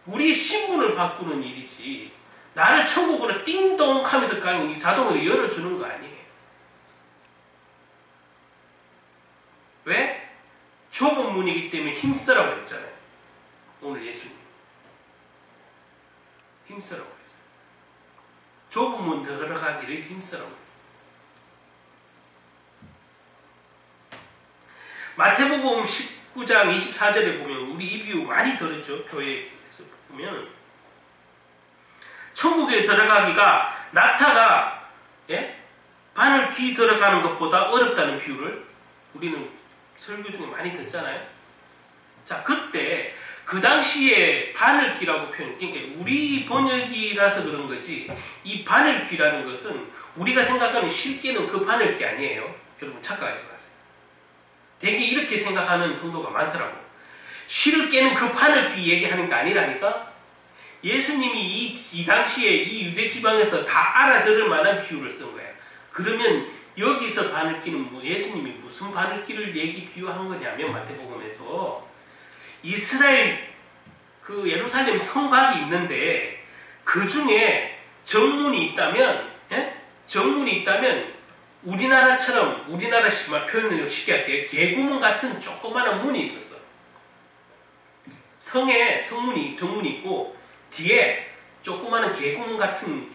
우리의 신분을 바꾸는 일이지 나를 천국으로 띵동 하면서 가는 자동으로 열어주는 거 아니에요. 왜? 좁은 문이기 때문에 힘쓰라고 했잖아요. 오늘 예수님. 힘쓰라고 했어요. 좁은 문 들어가기를 힘쓰라고 했어요. 마태복음 19장 24절에 보면 우리 이 비유 많이 들었죠. 교회에서 보면 천국에 들어가기가 낙타가 바늘 귀 들어가는 것보다 어렵다는 비유를 우리는 설교 중에 많이 듣잖아요. 자, 그때 그 당시에 바늘귀라고 그러니까 우리 번역이라서 그런 거지 이 바늘귀라는 것은 우리가 생각하는 실개는 그 바늘귀 아니에요. 여러분 착각하지 마세요. 되게 이렇게 생각하는 성도가 많더라고. 실을 깨는 그 바늘귀 얘기하는 게 아니라니까. 예수님이 이 당시에 이 유대 지방에서 다 알아들을 만한 비유를 쓴 거예요. 그러면 여기서 바늘귀는 예수님이 무슨 바늘귀를 비유한 거냐면 마태복음에서 이스라엘 그 예루살렘 성곽이 있는데 그 중에 정문이 있다면 우리나라처럼 우리나라 표현을 쉽게 할게요. 개구문 같은 조그마한 문이 있었어. 성에 정문이 있고 뒤에 조그마한 개구문 같은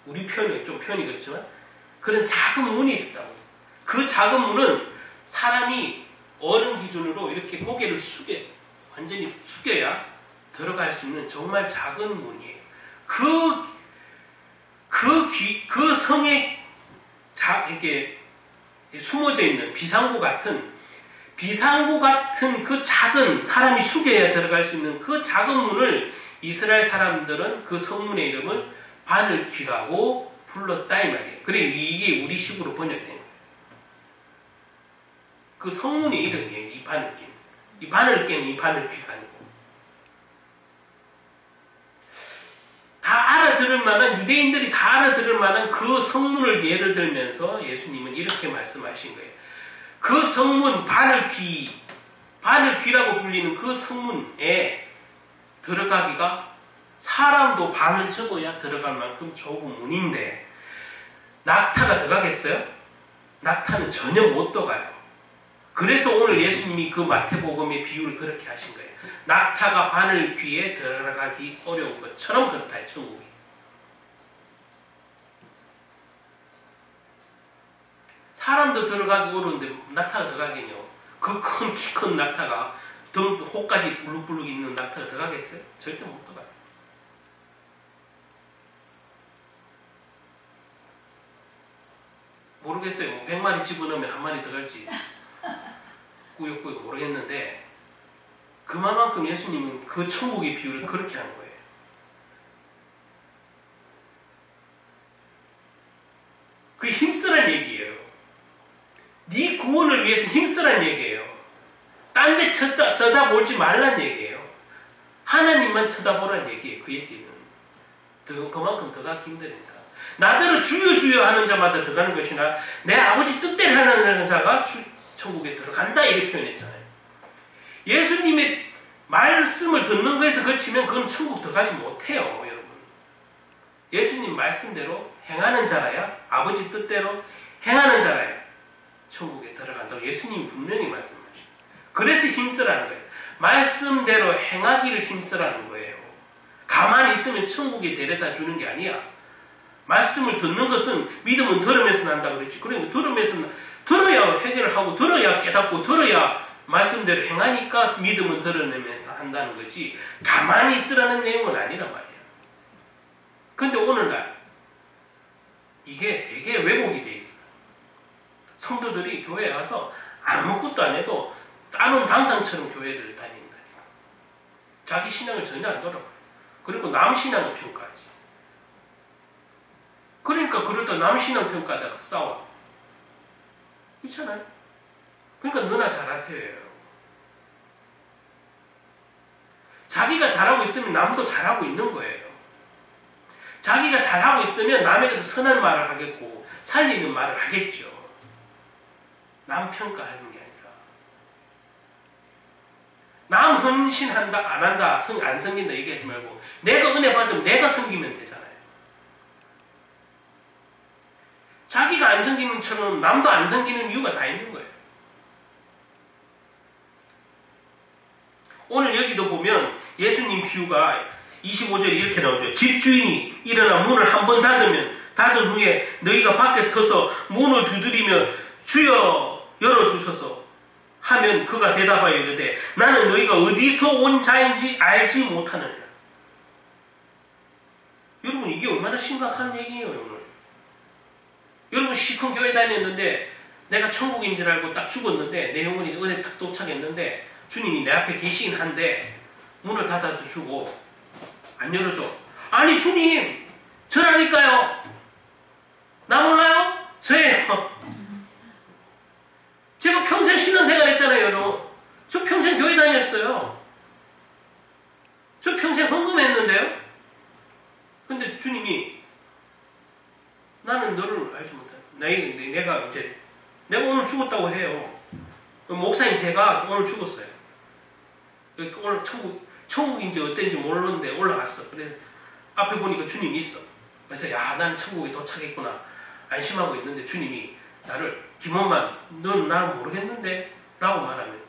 우리 표현이 그렇지만 그런 작은 문이 있었다고. 그 작은 문은 사람이 어른 기준으로 이렇게 고개를 완전히 숙여야 들어갈 수 있는 정말 작은 문이에요. 그 성에 이렇게 숨어져 있는 비상구 같은 그 작은 사람이 숙여야 들어갈 수 있는 그 작은 문을 이스라엘 사람들은 그 성문의 이름을 바늘귀라고 불렀다 이 말이에요. 그래 이게 우리식으로 번역된 거예요. 그 성문의 이름이에요. 이 바늘귀. 이 바늘귀는 이 바늘귀가 아니고. 다 알아들을 만한, 유대인들이 다 알아들을 만한 그 성문을 예를 들면서 예수님은 이렇게 말씀하신 거예요. 그 성문, 바늘귀라고 불리는 그 성문에 들어가기가 사람도 반을 접어야 들어갈 만큼 좁은 문인데 낙타가 들어가겠어요? 낙타는 전혀 못 들어가요. 그래서 오늘 예수님이 그 마태복음의 비유를 그렇게 하신 거예요. 낙타가 바늘귀에 들어가기 어려운 것처럼 그렇다, 천국이. 사람도 들어가기 어려운데 낙타가 들어가겠냐? 그 키 큰 낙타가 등 호까지 불룩불룩 있는 낙타가 들어가겠어요? 절대 못 들어가요. 모르겠어요. 뭐 100마리 집어넣으면 한 마리 들어갈지 꾸역꾸역 모르겠는데 그만큼 예수님은 그 천국의 비유를 그렇게 하는 거예요. 그게 힘쓰란 얘기예요. 네 구원을 위해서 힘쓰란 얘기예요. 딴 데 쳐다보지 말란 얘기예요. 하나님만 쳐다보란 얘기예요. 그 얘기는. 그만큼 들어가기 힘드니까. 나더러 주여 주여 하는 자마다 들어가는 것이나 내 아버지 뜻대로 하는 자가 천국에 들어간다 이렇게 표현했잖아요. 예수님의 말씀을 듣는 거에서 그치면 그건 천국 들어가지 못해요. 여러분. 예수님 말씀대로 행하는 자라야, 아버지 뜻대로 행하는 자라야 천국에 들어간다고 예수님이 분명히 말씀하시죠. 그래서 힘쓰라는 거예요. 말씀대로 행하기를 힘쓰라는 거예요. 가만히 있으면 천국에 데려다 주는 게 아니야. 말씀을 듣는 것은 믿음은 들으면서 난다고 그랬지. 그러니까 들어야 해결을 하고 들어야 깨닫고 들어야 말씀대로 행하니까 믿음은 드러내면서 한다는 거지 가만히 있으라는 내용은 아니란 말이에요. 근데 오늘날 이게 되게 왜곡이 돼 있어요. 성도들이 교회에 와서 아무것도 안 해도 따놓은 당상처럼 교회를 다닌다니까. 자기 신앙을 전혀 안 돌아봐요. 그리고 남 신앙을 평가하지. 그러니까 그러다 남 신앙 평가하다가 싸워. 그렇잖아요. 그러니까 너나 잘하세요. 자기가 잘하고 있으면 남도 잘하고 있는 거예요. 자기가 잘하고 있으면 남에게도 선한 말을 하겠고 살리는 말을 하겠죠. 남 평가하는 게 아니라. 남 헌신한다 안 한다 안 섬긴다 얘기하지 말고 내가 은혜 받으면 내가 섬기면 되잖아요. 자기가 안 섬기는 것처럼 남도 안 섬기는 이유가 다 있는 거예요. 오늘 여기도 보면 예수님 비유가 25절에 이렇게 나오죠. 집주인이 일어나 문을 한 번 닫은 후에 너희가 밖에 서서 문을 두드리며 주여 열어주소서 하면 그가 대답하여 이르되 나는 너희가 어디서 온 자인지 알지 못하느니라. 여러분 이게 얼마나 심각한 얘기예요. 여러분 시큰 교회 다녔는데 내가 천국인 줄 알고 딱 죽었는데 내 영혼이 은혜 딱 도착했는데 주님이 내 앞에 계시긴 한데 문을 닫아주고 안 열어줘. 아니 주님 저라니까요. 나 몰라요? 저예요. 제가 평생 신앙생활 했잖아요. 여러분. 저 평생 교회 다녔어요. 저 평생 헌금했는데요. 근데 주님이 나는 너를 알지 못해. 내가 오늘 죽었다고 해요. 목사님 제가 오늘 죽었어요. 오늘 천국인지 어땠는지 모르는데 올라갔어. 그래서 앞에 보니까 주님이 있어. 그래서 야, 나는 천국에 도착했구나. 안심하고 있는데 주님이 나를 김원만 넌 나를 모르겠는데 라고 말하면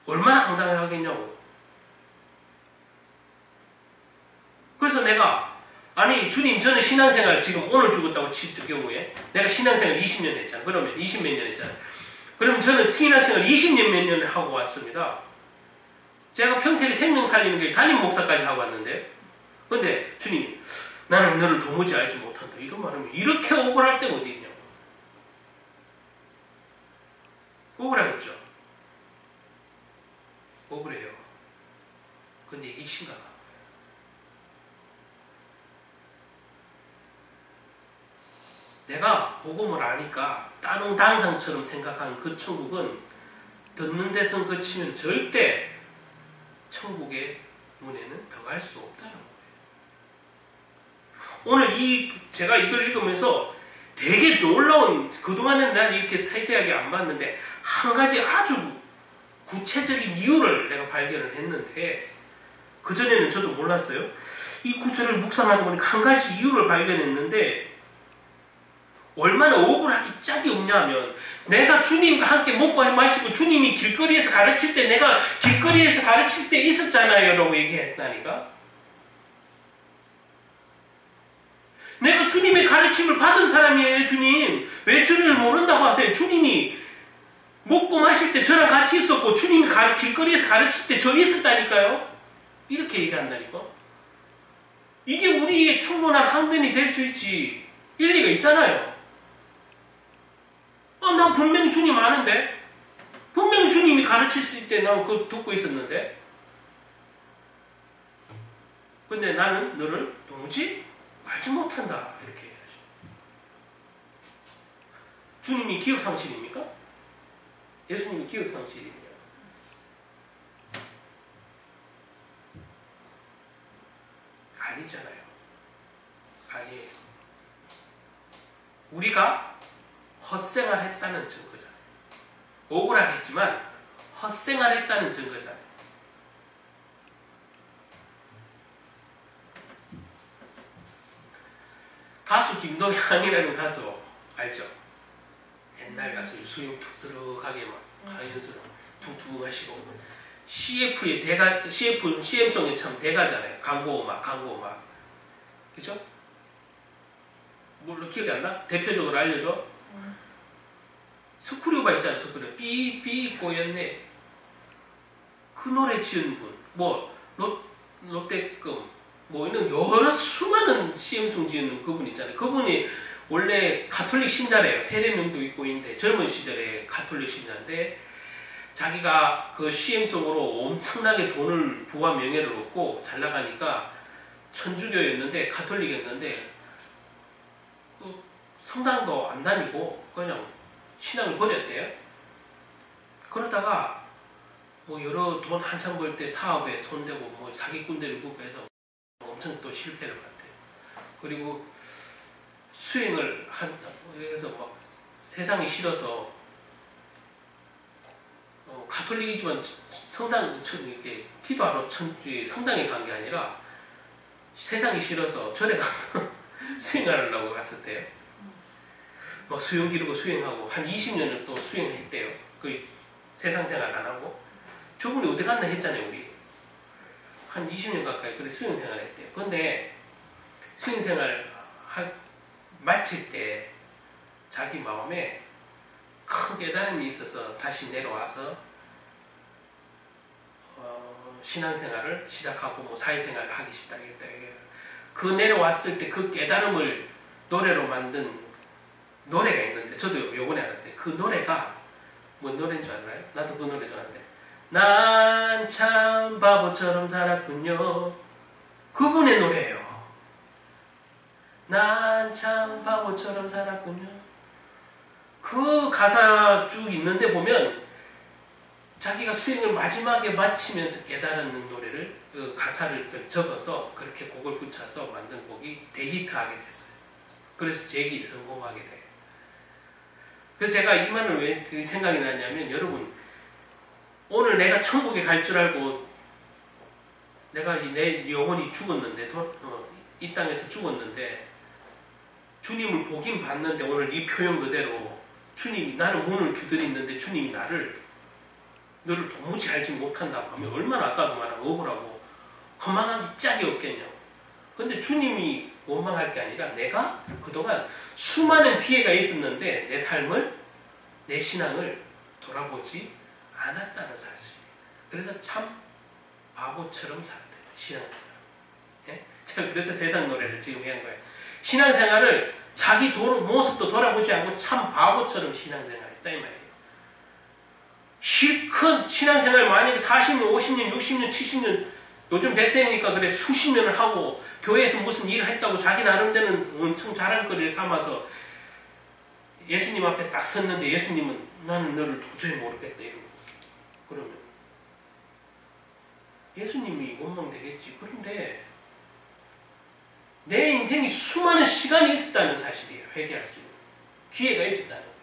얼마나 황당하겠냐고. 그래서 내가 아니 주님 저는 신앙생활 지금 오늘 죽었다고 칠 경우에 내가 신앙생활 20년 했잖아. 그러면 20몇 년 했잖아. 그러면 저는 신앙생활 20년 몇 년을 하고 왔습니다. 제가 평택에 생명 살리는 게 담임 목사까지 하고 왔는데 근데 주님이 나는 너를 도무지 알지 못한다. 이런 말하면 이렇게 억울할 때가 어디 있냐고. 억울하겠죠. 억울해요. 근데 이게 심각한 거예요. 내가 복음을 아니까 따릉당상처럼 생각하는 그 천국은 듣는 데선 그치면 절대 천국의 문에는 들어갈 수 없다는 거예요. 오늘 제가 이걸 읽으면서 되게 놀라운, 그동안은 난 이렇게 세세하게 안 봤는데 한 가지 아주 구체적인 이유를 내가 발견을 했는데, 그전에는 저도 몰랐어요. 이 구절을 묵상하다 보니까 한 가지 이유를 발견했는데, 얼마나 억울하기 짝이 없냐면, 내가 주님과 함께 먹고 마시고 주님이 길거리에서 가르칠 때 내가 길거리에서 가르칠 때 있었잖아요 라고 얘기했다니까. 내가 주님의 가르침을 받은 사람이에요. 주님 왜 주님을 모른다고 하세요? 주님이 먹고 마실 때 저랑 같이 있었고 주님이 길거리에서 가르칠 때 저 있었다니까요. 이렇게 얘기한다니까. 이게 우리의 충분한 항변이 될 수 있지. 일리가 있잖아요. 난 분명히 주님 아는데, 분명히 주님이 가르칠 때 난 그거 듣고 있었는데, 근데 나는 너를 도무지 알지 못한다 이렇게 얘기하죠. 주님이 기억상실입니까? 예수님이 기억상실이냐? 아니잖아요. 아니에요. 우리가 헛생활 했다는 증거잖아요. 억울하겠지만 헛생활 했다는 증거잖아요. 가수 김동현이라는 가수 알죠? 옛날 가수 수영 툭스럭하게 막 하연스러워 툭툭 하시고 CM송에 참 대가잖아요. 광고 음악 그죠? 물론 기억이 안 나? 대표적으로 알려줘. 스크류바 있잖아. 스크류 삐삐 꼬였네. 그 노래 지은 분 롯데금 이런 여러 수많은 CM송 지은 그분 있잖아요. 그분이 원래 가톨릭 신자래요. 세례명도 있고 있는데 젊은 시절에 가톨릭 신자인데 자기가 그 CM송으로 엄청나게 돈을 부와 명예를 얻고 잘 나가니까 천주교였는데 가톨릭이었는데 성당도 안 다니고 그냥 신앙을 버렸대요. 그러다가 여러 돈 한참 벌 때 사업에 손대고 사기꾼들을 구해서 엄청 또 실패를 봤대요. 그리고 수행을 그래서 세상이 싫어서 가톨릭이지만 성당 이렇게 기도하러 성당에 간 게 아니라 세상이 싫어서 절에 가서 수행하려고 갔었대요. 막 수영 기르고 수행하고 한 20년을 또 수행했대요. 그 세상 생활 안 하고. 저분이 어디 갔나 했잖아요, 우리. 한 20년 가까이 그래 수행 생활을 했대요. 근데 수행 생활 마칠 때 자기 마음에 큰 깨달음이 있어서 다시 내려와서 신앙생활을 시작하고 사회생활을 하기 시작했다. 그 내려왔을 때 그 깨달음을 노래로 만든 노래가 있는데 저도 요번에 알았어요. 그 노래가 뭔 노래인 줄 알아요? 나도 그 노래 좋아하는데 난 참 바보처럼 살았군요. 그분의 노래예요. 난 참 바보처럼 살았군요. 그 가사 쭉 있는데 보면 자기가 수행을 마지막에 마치면서 깨달은 노래를 그 가사를 적어서 그렇게 곡을 붙여서 만든 곡이 대히트하게 됐어요. 그래서 재기 성공하게 돼요. 그래서 제가 이 말을 왜 생각이 나냐면 여러분 오늘 내가 천국에 갈 줄 알고 내가 내 영혼이 죽었는데 이 땅에서 죽었는데 주님을 보긴 봤는데 오늘 이 표현 그대로 주님이 나는 문을 두드리는데 주님이 너를 도무지 알지 못한다고 하면 얼마나 아까도 말한 억울하고 허망하기 짝이 없겠냐고. 근데 주님이 원망할 게 아니라 내가 그동안 수많은 기회가 있었는데 내 삶을 내 신앙을 돌아보지 않았다는 사실. 그래서 참 바보처럼 살았대요. 신앙생활. 예? 제가 그래서 세상 노래를 지금 한 거예요. 신앙생활을 자기 모습도 돌아보지 않고 참 바보처럼 신앙생활했다 이 말이에요. 실컷 신앙생활 만약에 40년, 50년, 60년, 70년 요즘 100세니까 그래 수십 년을 하고 교회에서 무슨 일을 했다고 자기 나름대로는 엄청 자랑거리를 삼아서 예수님 앞에 딱 섰는데 예수님은 나는 너를 도저히 모르겠다 이러고 그러면 예수님이 원망되겠지. 그런데 내 인생이 수많은 시간이 있었다는 사실이에요. 회개할 수 있는 기회가 있었다는 거예요.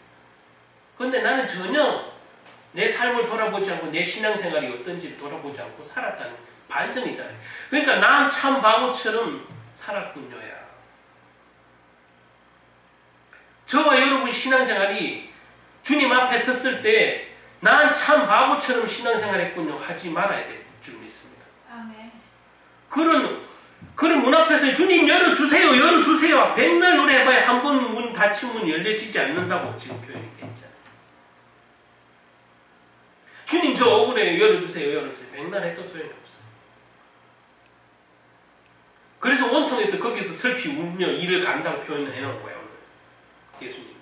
그런데 나는 전혀 내 삶을 돌아보지 않고 내 신앙생활이 어떤지를 돌아보지 않고 살았다는 반증이잖아요. 그러니까 난 참 바보처럼 살았군요야. 저와 여러분 신앙생활이 주님 앞에 섰을 때 난 참 바보처럼 신앙생활했군요 하지 말아야 될 줄 믿습니다. 아멘. 그런 문 앞에서 주님 열어주세요 열어주세요 백날 노래해봐야 한 번 문 닫힌 문 열려지지 않는다고 지금 표현이 됐잖아요. 주님 저 억울해요 열어주세요 열어주세요 백날 해도 소용이 없어요. 그래서 원통에서 거기서 슬피 울며 이를 간다고 표현을 해놓은 거예요. 오늘 예수님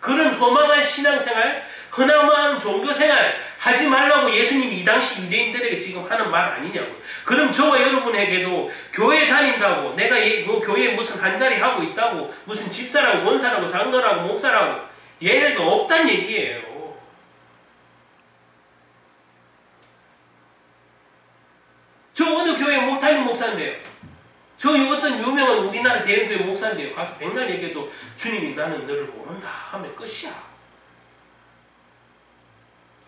그런 허망한 신앙생활 허망한 종교생활 하지 말라고 예수님이 이 당시 유대인들에게 지금 하는 말 아니냐고. 그럼 저와 여러분에게도 교회 다닌다고 내가 교회에 무슨 한자리 하고 있다고 무슨 집사라고 원사라고 장로라고 목사라고 예외가 없단 얘기예요. 저 어느 교회 못 다니는 목사인데요. 저 어떤 유명한 우리나라 대형교회 목사인데요. 가서 백날 얘기해도 주님이 나는 너를 모른다 하면 끝이야.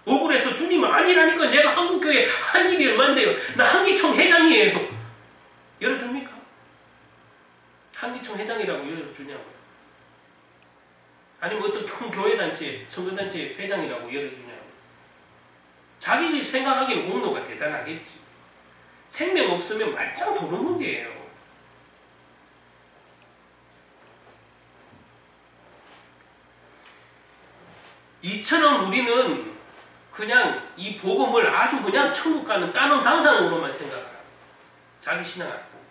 억울해서 주님은 아니라니까 내가 한국교회 한 일이 얼만데요. 나 한기총 회장이에요. 열어줍니까? 한기총 회장이라고 열어주냐고요. 아니면 어떤 큰 교회단체, 선교단체 회장이라고 열어주냐고요. 자기 생각하기는 공로가 대단하겠지. 생명 없으면 말짱 도는 게예요. 이처럼 우리는 그냥 이 복음을 아주 그냥 천국 가는 따놓은 당상으로만 생각하라. 자기 신앙 안 보고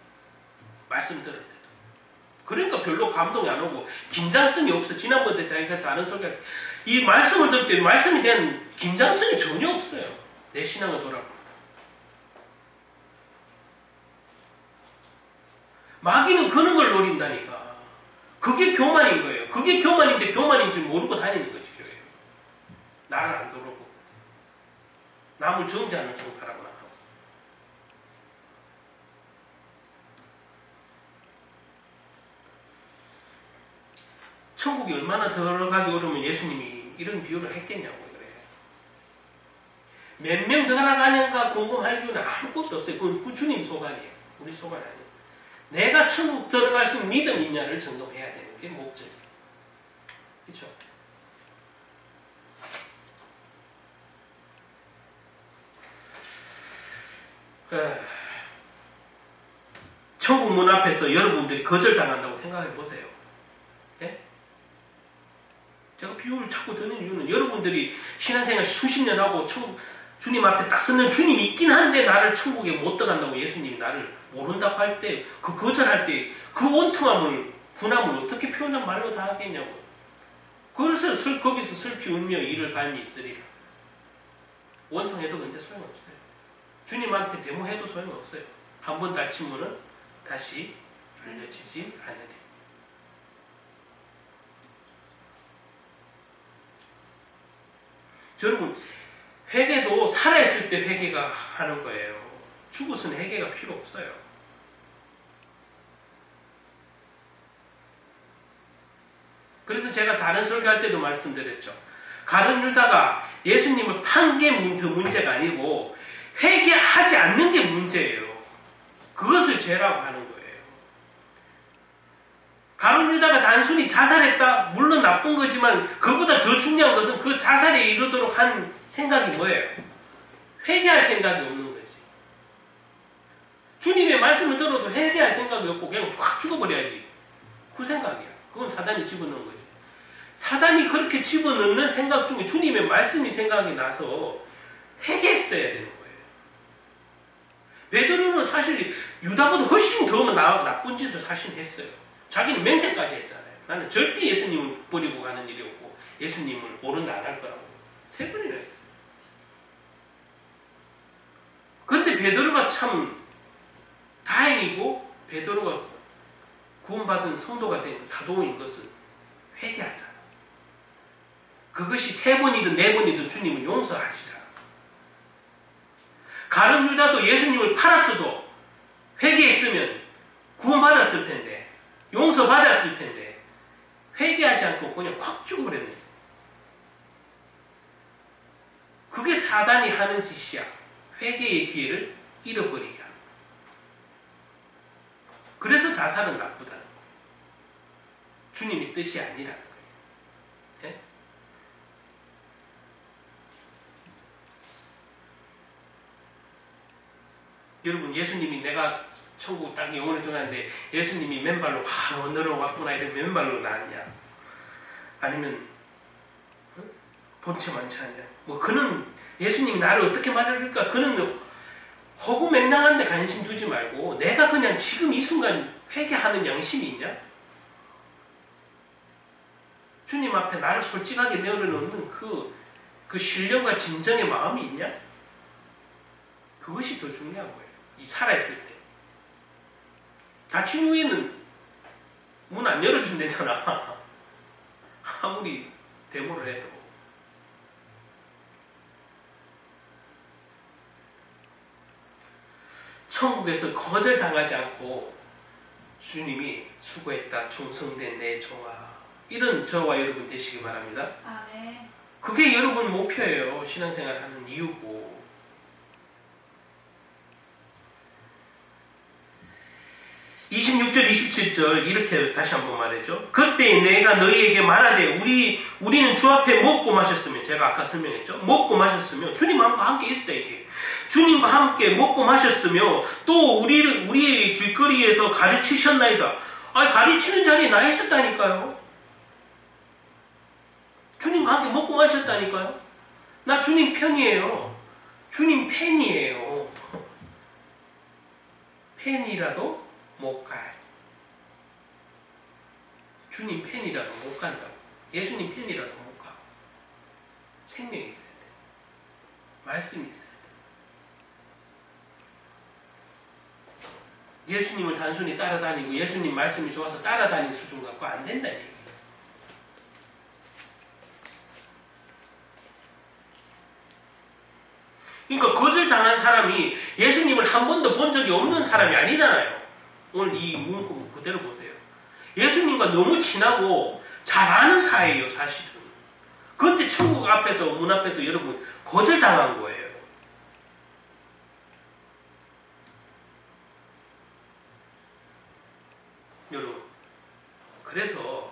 말씀 들을 때도. 그러니까 별로 감동이 안 오고 긴장성이 없어. 지난번에 자기가 다른 소리가 이 말씀을 들을 때 말씀에 대한 긴장성이 전혀 없어요. 내 신앙을 돌아보고. 마귀는 그런 걸 노린다니까. 그게 교만인 거예요. 그게 교만인데 교만인 줄 모르고 다니는 거지. 나를 안 돌아보고 남을 정죄하는 성파라고 하고 천국이 얼마나 들어가기 어려우면 예수님이 이런 비유를 했겠냐고 그래요. 몇 명 들어가는가 궁금할 이유는 아무것도 없어요. 그건 주님 소관이에요. 우리 소관 아니에요. 내가 천국 들어갈 수 있는 믿음 있냐를 점검해야 되는 게 목적이에요. 그렇죠? 천국 문 앞에서 여러분들이 거절당한다고 생각해 보세요. 예? 제가 비유를 자꾸 드는 이유는 여러분들이 신앙생활 수십 년 하고 주님 앞에 딱 서는 주님이 있긴 한데 나를 천국에 못 들어간다고 예수님이 나를 모른다고 할 때 그 거절할 때 그 온통함을 분함을 어떻게 표현한 말로 다 하겠냐고. 그래서 거기서 슬피 울며 이를 갈미 있으리라. 원통해도 근데 소용없어요. 주님한테 데모해도 소용없어요. 한 번 닫힌 문은 다시 열려지지 않으리. 여러분, 회개도 살아있을 때 회개가 하는 거예요. 죽어서는 회개가 필요 없어요. 그래서 제가 다른 설교할 때도 말씀드렸죠. 가룟 유다가 예수님을 판 게 문제가 아니고 회개하지 않는 게 문제예요. 그것을 죄라고 하는 거예요. 가룟 유다가 단순히 자살했다? 물론 나쁜 거지만 그보다 더 중요한 것은 그 자살에 이르도록 한 생각이 뭐예요? 회개할 생각이 없는 거지. 주님의 말씀을 들어도 회개할 생각이 없고 그냥 확 죽어버려야지. 그 생각이야. 그건 사단이 집어넣은 거지. 사단이 그렇게 집어넣는 생각 중에 주님의 말씀이 생각이 나서 회개했어야 되는 거예요. 베드로는 사실 유다보다 훨씬 더 나쁜 짓을 사실 했어요. 자기는 맹세까지 했잖아요. 나는 절대 예수님을 버리고 가는 일이 없고 예수님을 모른다 안 할 거라고 3번이나 했어요. 그런데 베드로가 참 다행이고 베드로가 구원받은 성도가 된 사도인 것은 회개하잖아. 그것이 3번이든 4번이든 주님은 용서하시잖아. 가룟 유다도 예수님을 팔았어도 회개했으면 구원받았을 텐데, 용서받았을 텐데, 회개하지 않고 그냥 확 죽어버렸네. 그게 사단이 하는 짓이야. 회개의 기회를 잃어버리게 하는 거야. 그래서 자살은 나쁘다는 거야. 주님의 뜻이 아니라는 거예요. 네? 여러분, 예수님이 내가 천국 딱 영혼을 전하는데 예수님이 맨발로 너로 왔구나 이런 맨발로 나왔냐? 아니면 본체 만찬하냐? 뭐 그는 예수님이 나를 어떻게 맞아줄까? 그는 허구맹랑한데 관심 두지 말고 내가 그냥 지금 이 순간 회개하는 양심이 있냐? 주님 앞에 나를 솔직하게 내어놓는 그 신령과 진정의 마음이 있냐? 그것이 더 중요한 거예요. 이 살아있을 때. 다친 후에는 문 안 열어준대잖아. 아무리 데모를 해도. 천국에서 거절당하지 않고 주님이 수고했다, 충성된 내 종아, 이런 저와 여러분 되시기 바랍니다. 아멘. 그게 여러분 목표예요. 신앙생활 하는 이유고. 26절, 27절 이렇게 다시 한번 말해줘. 그때 내가 너희에게 말하되 우리는 주 앞에 먹고 마셨으며, 제가 아까 설명했죠. 먹고 마셨으며 주님과 함께 있었다 이게. 주님과 함께 먹고 마셨으며 또 우리의 길거리에서 가르치셨나이다. 아니, 가르치는 자리에 나 있었다니까요. 주님과 함께 먹고 마셨다니까요. 나 주님 편이에요. 주님 팬이에요. 팬이라도 못 가요. 주님 팬이라도 못 간다고. 예수님 팬이라도 못 가. 생명이 있어야 돼. 말씀이 있어야 돼. 예수님을 단순히 따라다니고 예수님 말씀이 좋아서 따라다니는 수준 갖고 안 된다는 얘기예요. 그러니까 거절당한 사람이 예수님을 한 번도 본 적이 없는 사람이 아니잖아요. 오늘 이 문구 그대로 보세요. 예수님과 너무 친하고 잘 아는 사이예요, 사실은. 그런데 천국 앞에서, 문 앞에서 여러분 거절당한 거예요. 여러분, 그래서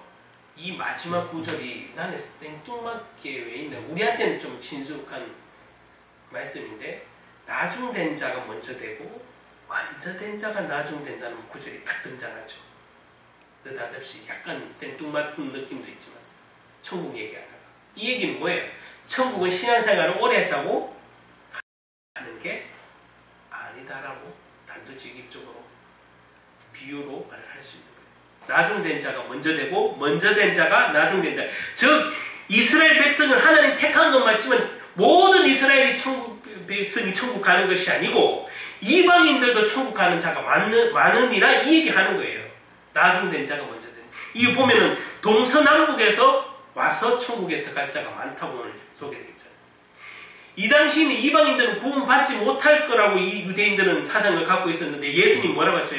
이 마지막 구절이 나는 생뚱맞게 왜 있나, 우리한테는 좀 친숙한 말씀인데, 나중된 자가 먼저 되고 먼저 된 자가 나중된다는 구절이 딱 등장하죠. 느닷없이 약간 생뚱맞은 느낌도 있지만 천국 얘기하다가 이 얘기는 뭐예요? 천국은 신앙생활을 오래 했다고 하는 게 아니다라고 단도직입적으로 비유로 말을 할 수 있는 거예요. 나중된 자가 먼저 되고 먼저 된 자가 나중된 자. 즉 이스라엘 백성을 하나님 택한 것 맞지만 모든 이스라엘이 백성이 천국 가는 것이 아니고 이방인들도 천국 가는 자가 많으니라 이 얘기 하는 거예요. 나중된 자가 먼저 된. 이 보면은 동서남북에서 와서 천국에 들어갈 자가 많다고 오늘 소개되겠잖아요. 이 당시에는 이방인들은 구원받지 못할 거라고 이 유대인들은 사상을 갖고 있었는데 예수님 뭐라고 했죠?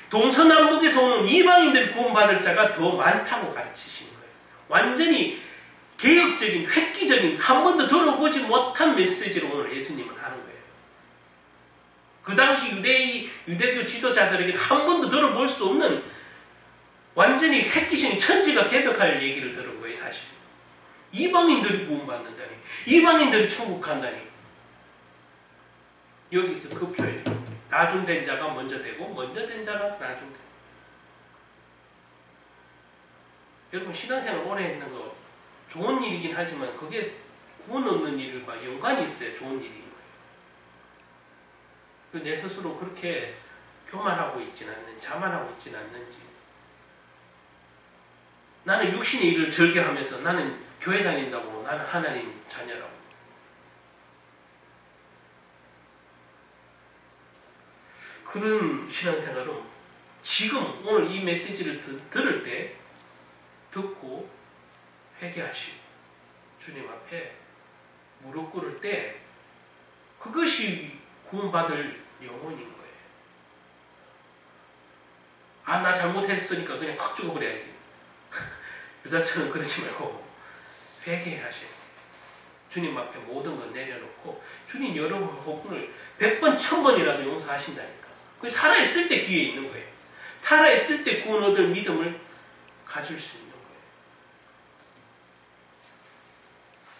동서남북에서 오는 이방인들이 구원받을 자가 더 많다고 가르치시는 거예요. 완전히 개혁적인, 획기적인, 한 번도 들어보지 못한 메시지를 오늘 예수님은 하는 거예요. 그 당시 유대교 지도자들에게 한 번도 들어볼 수 없는 완전히 획기적인 천지가 개벽할 얘기를 들은 거예요, 사실. 이방인들이 구원받는다니, 이방인들이 천국 간다니. 여기서 그 표현. 나중된 자가 먼저 되고, 먼저 된 자가 나중된. 여러분, 신앙생활 오래 했는 거 좋은 일이긴 하지만 그게 구원 얻는 일과 연관이 있어야 좋은 일인 거예요. 내 스스로 그렇게 교만하고 있지는 않는지, 자만하고 있지는 않는지. 나는 육신의 일을 즐겨하면서 나는 교회 다닌다고, 나는 하나님 자녀라고. 그런 신앙생활은 지금 오늘 이 메시지를 들을 때 듣고 회개하시고 주님 앞에 무릎 꿇을 때 그것이 구원받을 영혼인 거예요. 아, 나 잘못했으니까 그냥 팍 죽어버려야지. 유다처럼 그러지 말고 회개하셔야 돼요. 주님 앞에 모든 걸 내려놓고 주님 여러분을 100번, 1000번이라도 용서하신다니까. 그게 살아있을 때 기회에 있는 거예요. 살아있을 때 구원 얻을 믿음을 가질 수 있는 거예요.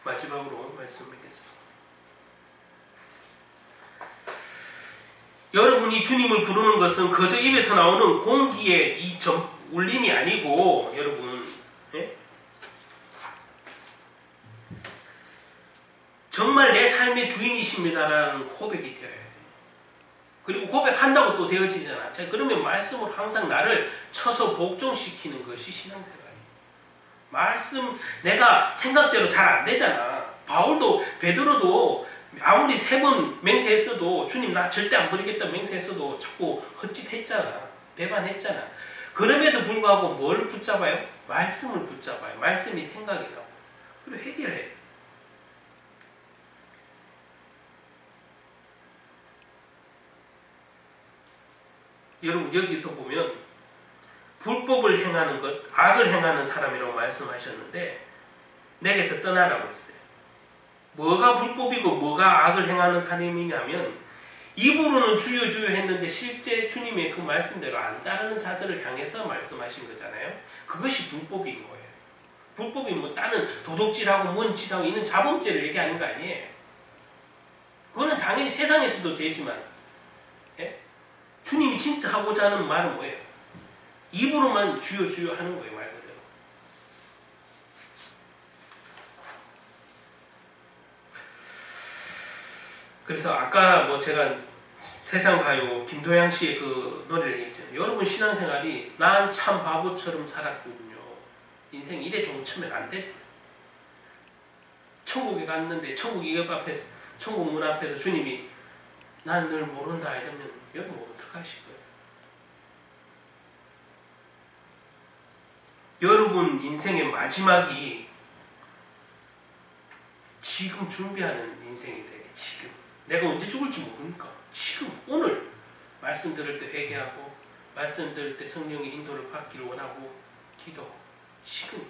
마지막으로 말씀 드리겠습니다. 여러분이 주님을 부르는 것은 그저 입에서 나오는 공기의 이 울림이 아니고, 여러분, 예? 정말 내 삶의 주인이십니다라는 고백이 되어야 돼요. 그리고 고백한다고 또 되어지잖아. 자, 그러면 말씀으로 항상 나를 쳐서 복종시키는 것이 신앙생활이에요. 말씀, 내가 생각대로 잘 안 되잖아. 바울도, 베드로도 아무리 3번 맹세했어도, 주님 나 절대 안 버리겠다 맹세했어도 자꾸 헛짓했잖아. 배반했잖아. 그럼에도 불구하고 뭘 붙잡아요? 말씀을 붙잡아요. 말씀이 생각이 나고. 그리고 해결해. 여러분, 여기서 보면 불법을 행하는 것, 악을 행하는 사람이라고 말씀하셨는데 내게서 떠나라고 했어요. 뭐가 불법이고 뭐가 악을 행하는 사람이냐면, 입으로는 주여 주여 했는데 실제 주님의 그 말씀대로 안 따르는 자들을 향해서 말씀하신 거잖아요. 그것이 불법인 거예요. 불법이 뭐 다른 도둑질하고 뭔 짓하고 있는 자범죄를 얘기하는 거 아니에요. 그거는 당연히 세상에서도 되지만, 예? 주님이 진짜 하고자 하는 말은 뭐예요? 입으로만 주여 주여 하는 거예요, 말 그대로. 그래서 아까 뭐 제가 세상가요 김도양 씨의 그 노래를 얘기했잖아요. 여러분 신앙생활이 난 참 바보처럼 살았거든요. 인생 이래 종치면 안 되잖아요. 천국에 갔는데 천국 문 앞에서 주님이 난 늘 모른다 이러면 여러분 어떡하실 거예요? 여러분 인생의 마지막이 지금 준비하는 인생이 돼요. 지금. 내가 언제 죽을지 모르니까 지금 오늘 말씀 들을 때 회개하고 말씀 들을 때 성령의 인도를 받기를 원하고 기도. 지금.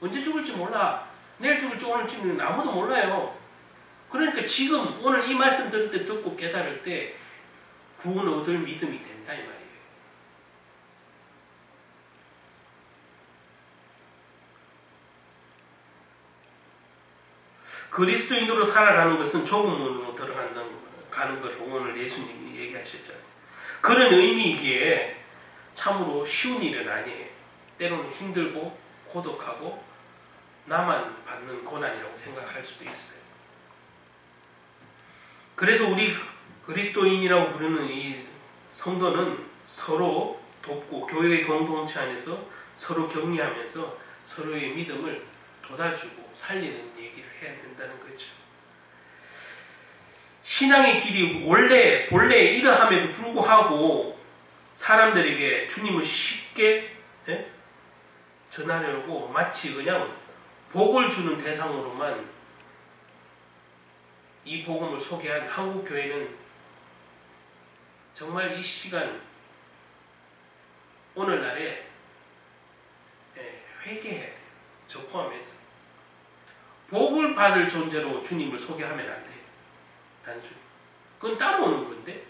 언제 죽을지 몰라. 내일 죽을지 오늘 죽을지 아무도 몰라요. 그러니까 지금 오늘 이 말씀 들을 때 듣고 깨달을 때 구원 얻을 믿음이 된다 이 말이에요. 그리스도인으로 살아가는 것은 좁은 문으로 가는 걸 오늘 예수님이 얘기하셨잖아요. 그런 의미이기에 참으로 쉬운 일은 아니에요. 때로는 힘들고 고독하고 나만 받는 고난이라고 생각할 수도 있어요. 그래서 우리 그리스도인이라고 부르는 이 성도는 서로 돕고 교회의 공동체 안에서 서로 격려하면서 서로의 믿음을 돋아주고 살리는 얘기를 해야 된다는 거죠. 신앙의 길이 본래 이러함에도 불구하고 사람들에게 주님을 쉽게 전하려고 마치 그냥 복을 주는 대상으로만 이 복음을 소개한 한국교회는 정말 이 시간 오늘날에 회개해야 돼요. 저 포함해서. 복을 받을 존재로 주님을 소개하면 안 돼요. 단순히. 그건 따라오는 건데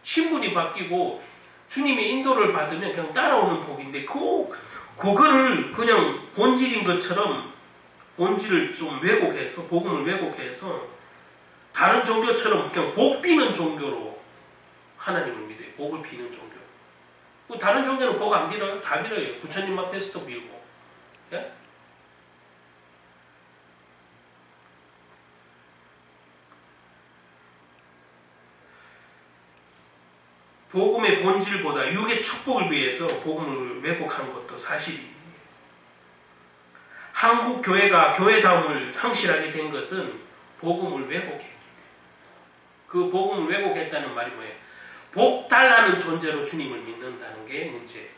신분이 바뀌고 주님의 인도를 받으면 그냥 따라오는 복인데 그거를 그냥 본질인 것처럼 본질을 좀 왜곡해서 복음을 왜곡해서 다른 종교처럼 그냥 복 비는 종교로 하나님을 믿어요. 복을 비는 종교. 다른 종교는 복 안 빌어요. 다 빌어요. 부처님 앞에서도 빌고. 예? 복음의 본질보다 육의 축복을 위해서 복음을 왜곡한 것도 사실이에요. 한국 교회가 교회다움을 상실하게 된 것은 복음을 왜곡했기 때문에. 그 복음을 왜곡했다는 말이 뭐예요? 복 달라는 존재로 주님을 믿는다는 게 문제예요.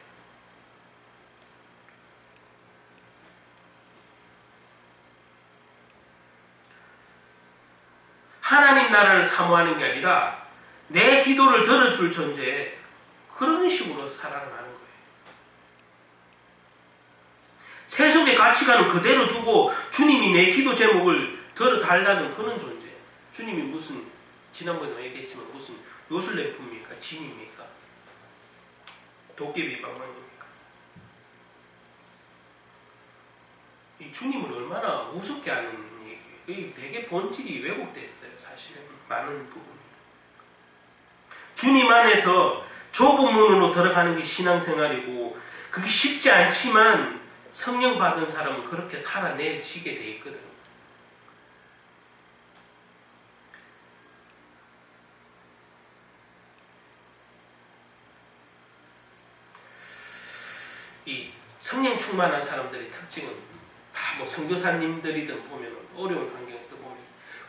하나님 나라를 사모하는 게 아니라 내 기도를 들어줄 존재, 그런 식으로 살아가는 거예요. 세속의 가치관을 그대로 두고 주님이 내 기도 제목을 들어달라는 그런 존재. 주님이 무슨, 지난번에 얘기했지만 무슨 요술램프입니까? 진입니까? 도깨비 방망입니까? 이 주님을 얼마나 우습게 하는 얘기예요. 되게 본질이 왜곡되어 있어요. 사실은 많은 부분이. 주님 안에서 좁은 문으로 들어가는 게 신앙생활이고, 그게 쉽지 않지만 성령 받은 사람은 그렇게 살아내지게 돼 있거든. 이 성령 충만한 사람들의 특징은 다 뭐 선교사님들이든 보면 어려운 환경에서 보면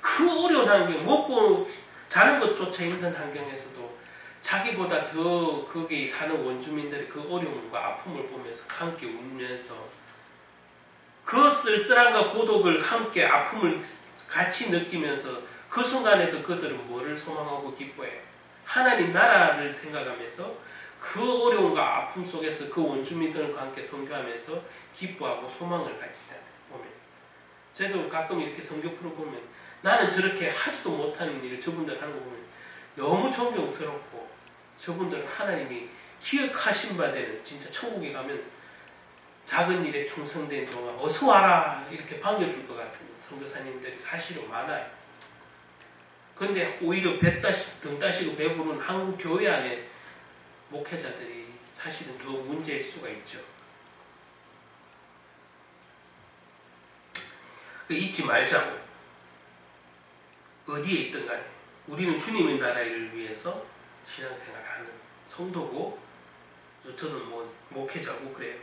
그 어려운 환경, 먹고 자는 것조차 힘든 환경에서도 자기보다 더 거기 사는 원주민들의 그 어려움과 아픔을 보면서 함께 울면서 그 쓸쓸함과 고독을 함께 아픔을 같이 느끼면서 그 순간에도 그들은 뭐를 소망하고 기뻐해요? 하나님 나라를 생각하면서 그 어려움과 아픔 속에서 그 원주민들과 함께 선교하면서 기뻐하고 소망을 가지잖아요. 보면 저도 가끔 이렇게 선교 프로 보면 나는 저렇게 하지도 못하는 일을 저분들 하는 거 보면 너무 존경스럽고, 저분들 하나님이 기억하신 바 되는, 진짜 천국에 가면 작은 일에 충성된 동안 어서 와라 이렇게 반겨줄 것 같은 선교사님들이 사실은 많아요. 그런데 오히려 등 따시고 배부른 한국 교회 안에 목회자들이 사실은 더 문제일 수가 있죠. 잊지 말자고. 어디에 있든 간에 우리는 주님의 나라를 위해서 신앙생활을 하는 성도고, 저는 뭐 목회자고 그래요.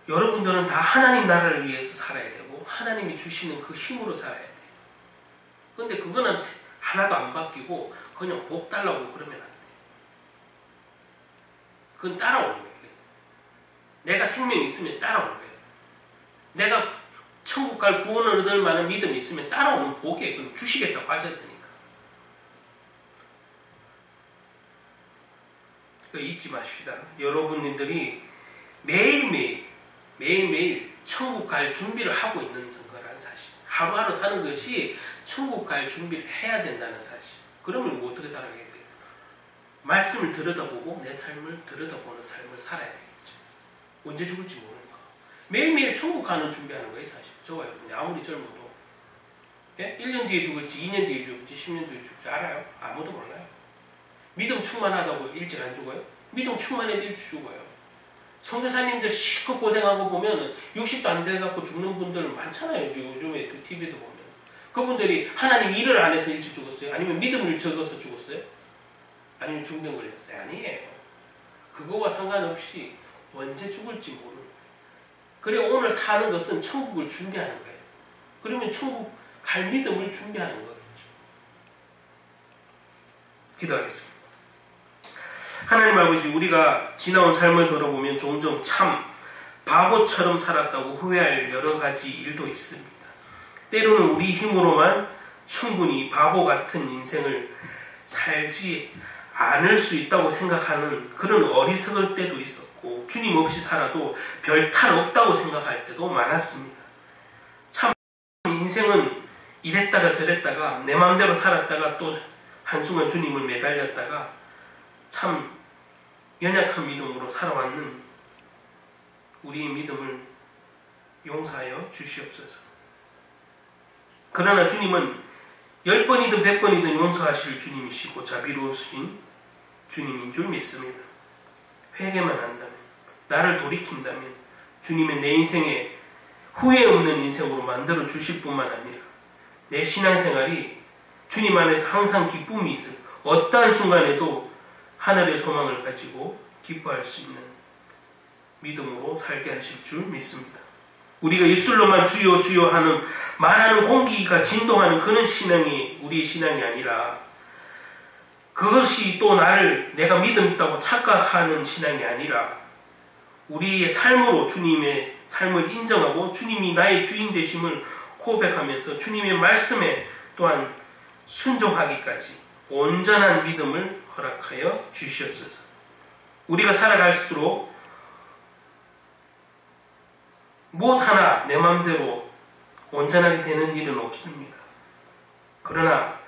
여러분들은 다 하나님 나라를 위해서 살아야 되고 하나님이 주시는 그 힘으로 살아야 돼요. 근데 그거는 하나도 안 바뀌고 그냥 복 달라고 그러면 안 돼요. 그건 따라오는 거예요. 내가 생명이 있으면 따라오는 거예요. 내가 천국 갈 구원을 얻을 만한 믿음이 있으면 따라오는 복에 그럼 주시겠다고 하셨으니까. 잊지 마십시다. 여러분들이 매일매일 천국 갈 준비를 하고 있는 거라는 사실. 하루하루 사는 것이 천국 갈 준비를 해야 된다는 사실. 그러면 어떻게 살아가게 돼요? 말씀을 들여다보고 내 삶을 들여다보는 삶을 살아야 되겠죠. 언제 죽을지 모르는 거. 매일매일 천국 가는 준비하는 거예요, 사실. 저와 여러분이 아무리 젊어도. 예? 1년 뒤에 죽을지, 2년 뒤에 죽을지, 10년 뒤에 죽을지 알아요? 아무도 몰라요. 믿음 충만하다고 일찍 안 죽어요? 믿음 충만해도 일찍 죽어요. 선교사님들 실컷 고생하고 보면 60도 안 돼갖고 죽는 분들 많잖아요. 요즘에 그 TV도 보면. 그분들이 하나님 일을 안 해서 일찍 죽었어요? 아니면 믿음을 적어서 죽었어요? 아니면 중병 걸렸어요? 아니에요. 그거와 상관없이 언제 죽을지 모르는 거예요. 그래 오늘 사는 것은 천국을 준비하는 거예요. 그러면 천국 갈 믿음을 준비하는 거겠죠. 기도하겠습니다. 하나님 아버지, 우리가 지나온 삶을 돌아보면 종종 참 바보처럼 살았다고 후회할 여러 가지 일도 있습니다. 때로는 우리 힘으로만 충분히 바보 같은 인생을 살지 않을 수 있다고 생각하는 그런 어리석을 때도 있었고, 주님 없이 살아도 별 탈 없다고 생각할 때도 많았습니다. 참 인생은 이랬다가 저랬다가 내 마음대로 살았다가 또 한순간 주님을 매달렸다가 참 연약한 믿음으로 살아왔는 우리의 믿음을 용서하여 주시옵소서. 그러나 주님은 10번이든 100번이든 용서하실 주님이시고 자비로우신 주님인 줄 믿습니다. 회개만 한다면, 나를 돌이킨다면 주님은 내 인생에 후회 없는 인생으로 만들어 주실 뿐만 아니라 내 신앙생활이 주님 안에서 항상 기쁨이 있을, 어떠한 순간에도 하늘의 소망을 가지고 기뻐할 수 있는 믿음으로 살게 하실 줄 믿습니다. 우리가 입술로만 주여 주여 하는 말하는 공기가 진동하는 그런 신앙이 우리의 신앙이 아니라, 그것이 또 나를 내가 믿음 있다고 착각하는 신앙이 아니라 우리의 삶으로 주님의 삶을 인정하고 주님이 나의 주인 되심을 고백하면서 주님의 말씀에 또한 순종하기까지 온전한 믿음을 허락하여 주시옵소서. 우리가 살아갈수록 무엇 하나 내 마음대로 온전하게 되는 일은 없습니다. 그러나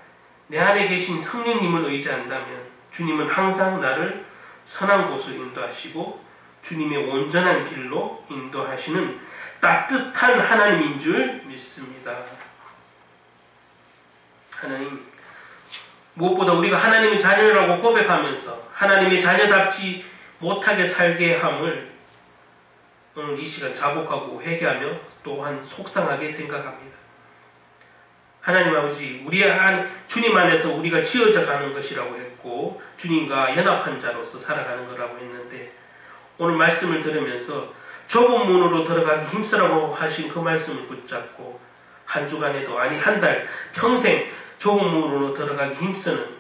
내 안에 계신 성령님을 의지한다면 주님은 항상 나를 선한 곳으로 인도하시고 주님의 온전한 길로 인도하시는 따뜻한 하나님인 줄 믿습니다. 하나님, 무엇보다 우리가 하나님의 자녀라고 고백하면서 하나님의 자녀답지 못하게 살게 함을 오늘 이 시간 자복하고 회개하며 또한 속상하게 생각합니다. 하나님 아버지, 주님 안에서 우리가 지어져 가는 것이라고 했고 주님과 연합한 자로서 살아가는 거라고 했는데 오늘 말씀을 들으면서 좁은 문으로 들어가기 힘쓰라고 하신 그 말씀을 붙잡고 한 주간에도 아니 한 달 평생 좁은 문으로 들어가기 힘쓰는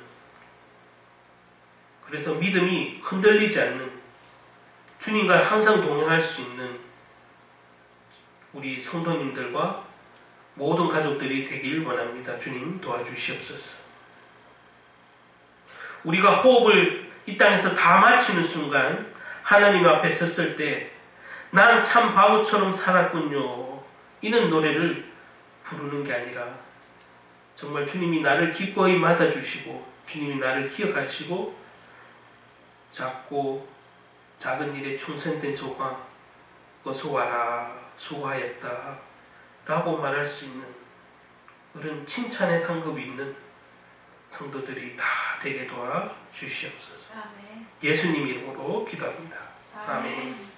그래서 믿음이 흔들리지 않는 주님과 항상 동행할 수 있는 우리 성도님들과 모든 가족들이 되길 원합니다. 주님 도와주시옵소서. 우리가 호흡을 이 땅에서 다 마치는 순간 하나님 앞에 섰을 때 난 참 바보처럼 살았군요. 이는 노래를 부르는 게 아니라 정말 주님이 나를 기꺼이 맞아주시고 주님이 나를 기억하시고 작고 작은 일에 충성된 조가 어서 와라 수고하였다 라고 말할 수 있는 그런 칭찬의 상급이 있는 성도들이 다 되게 도와주시옵소서. 예수님 이름으로 기도합니다. 아멘.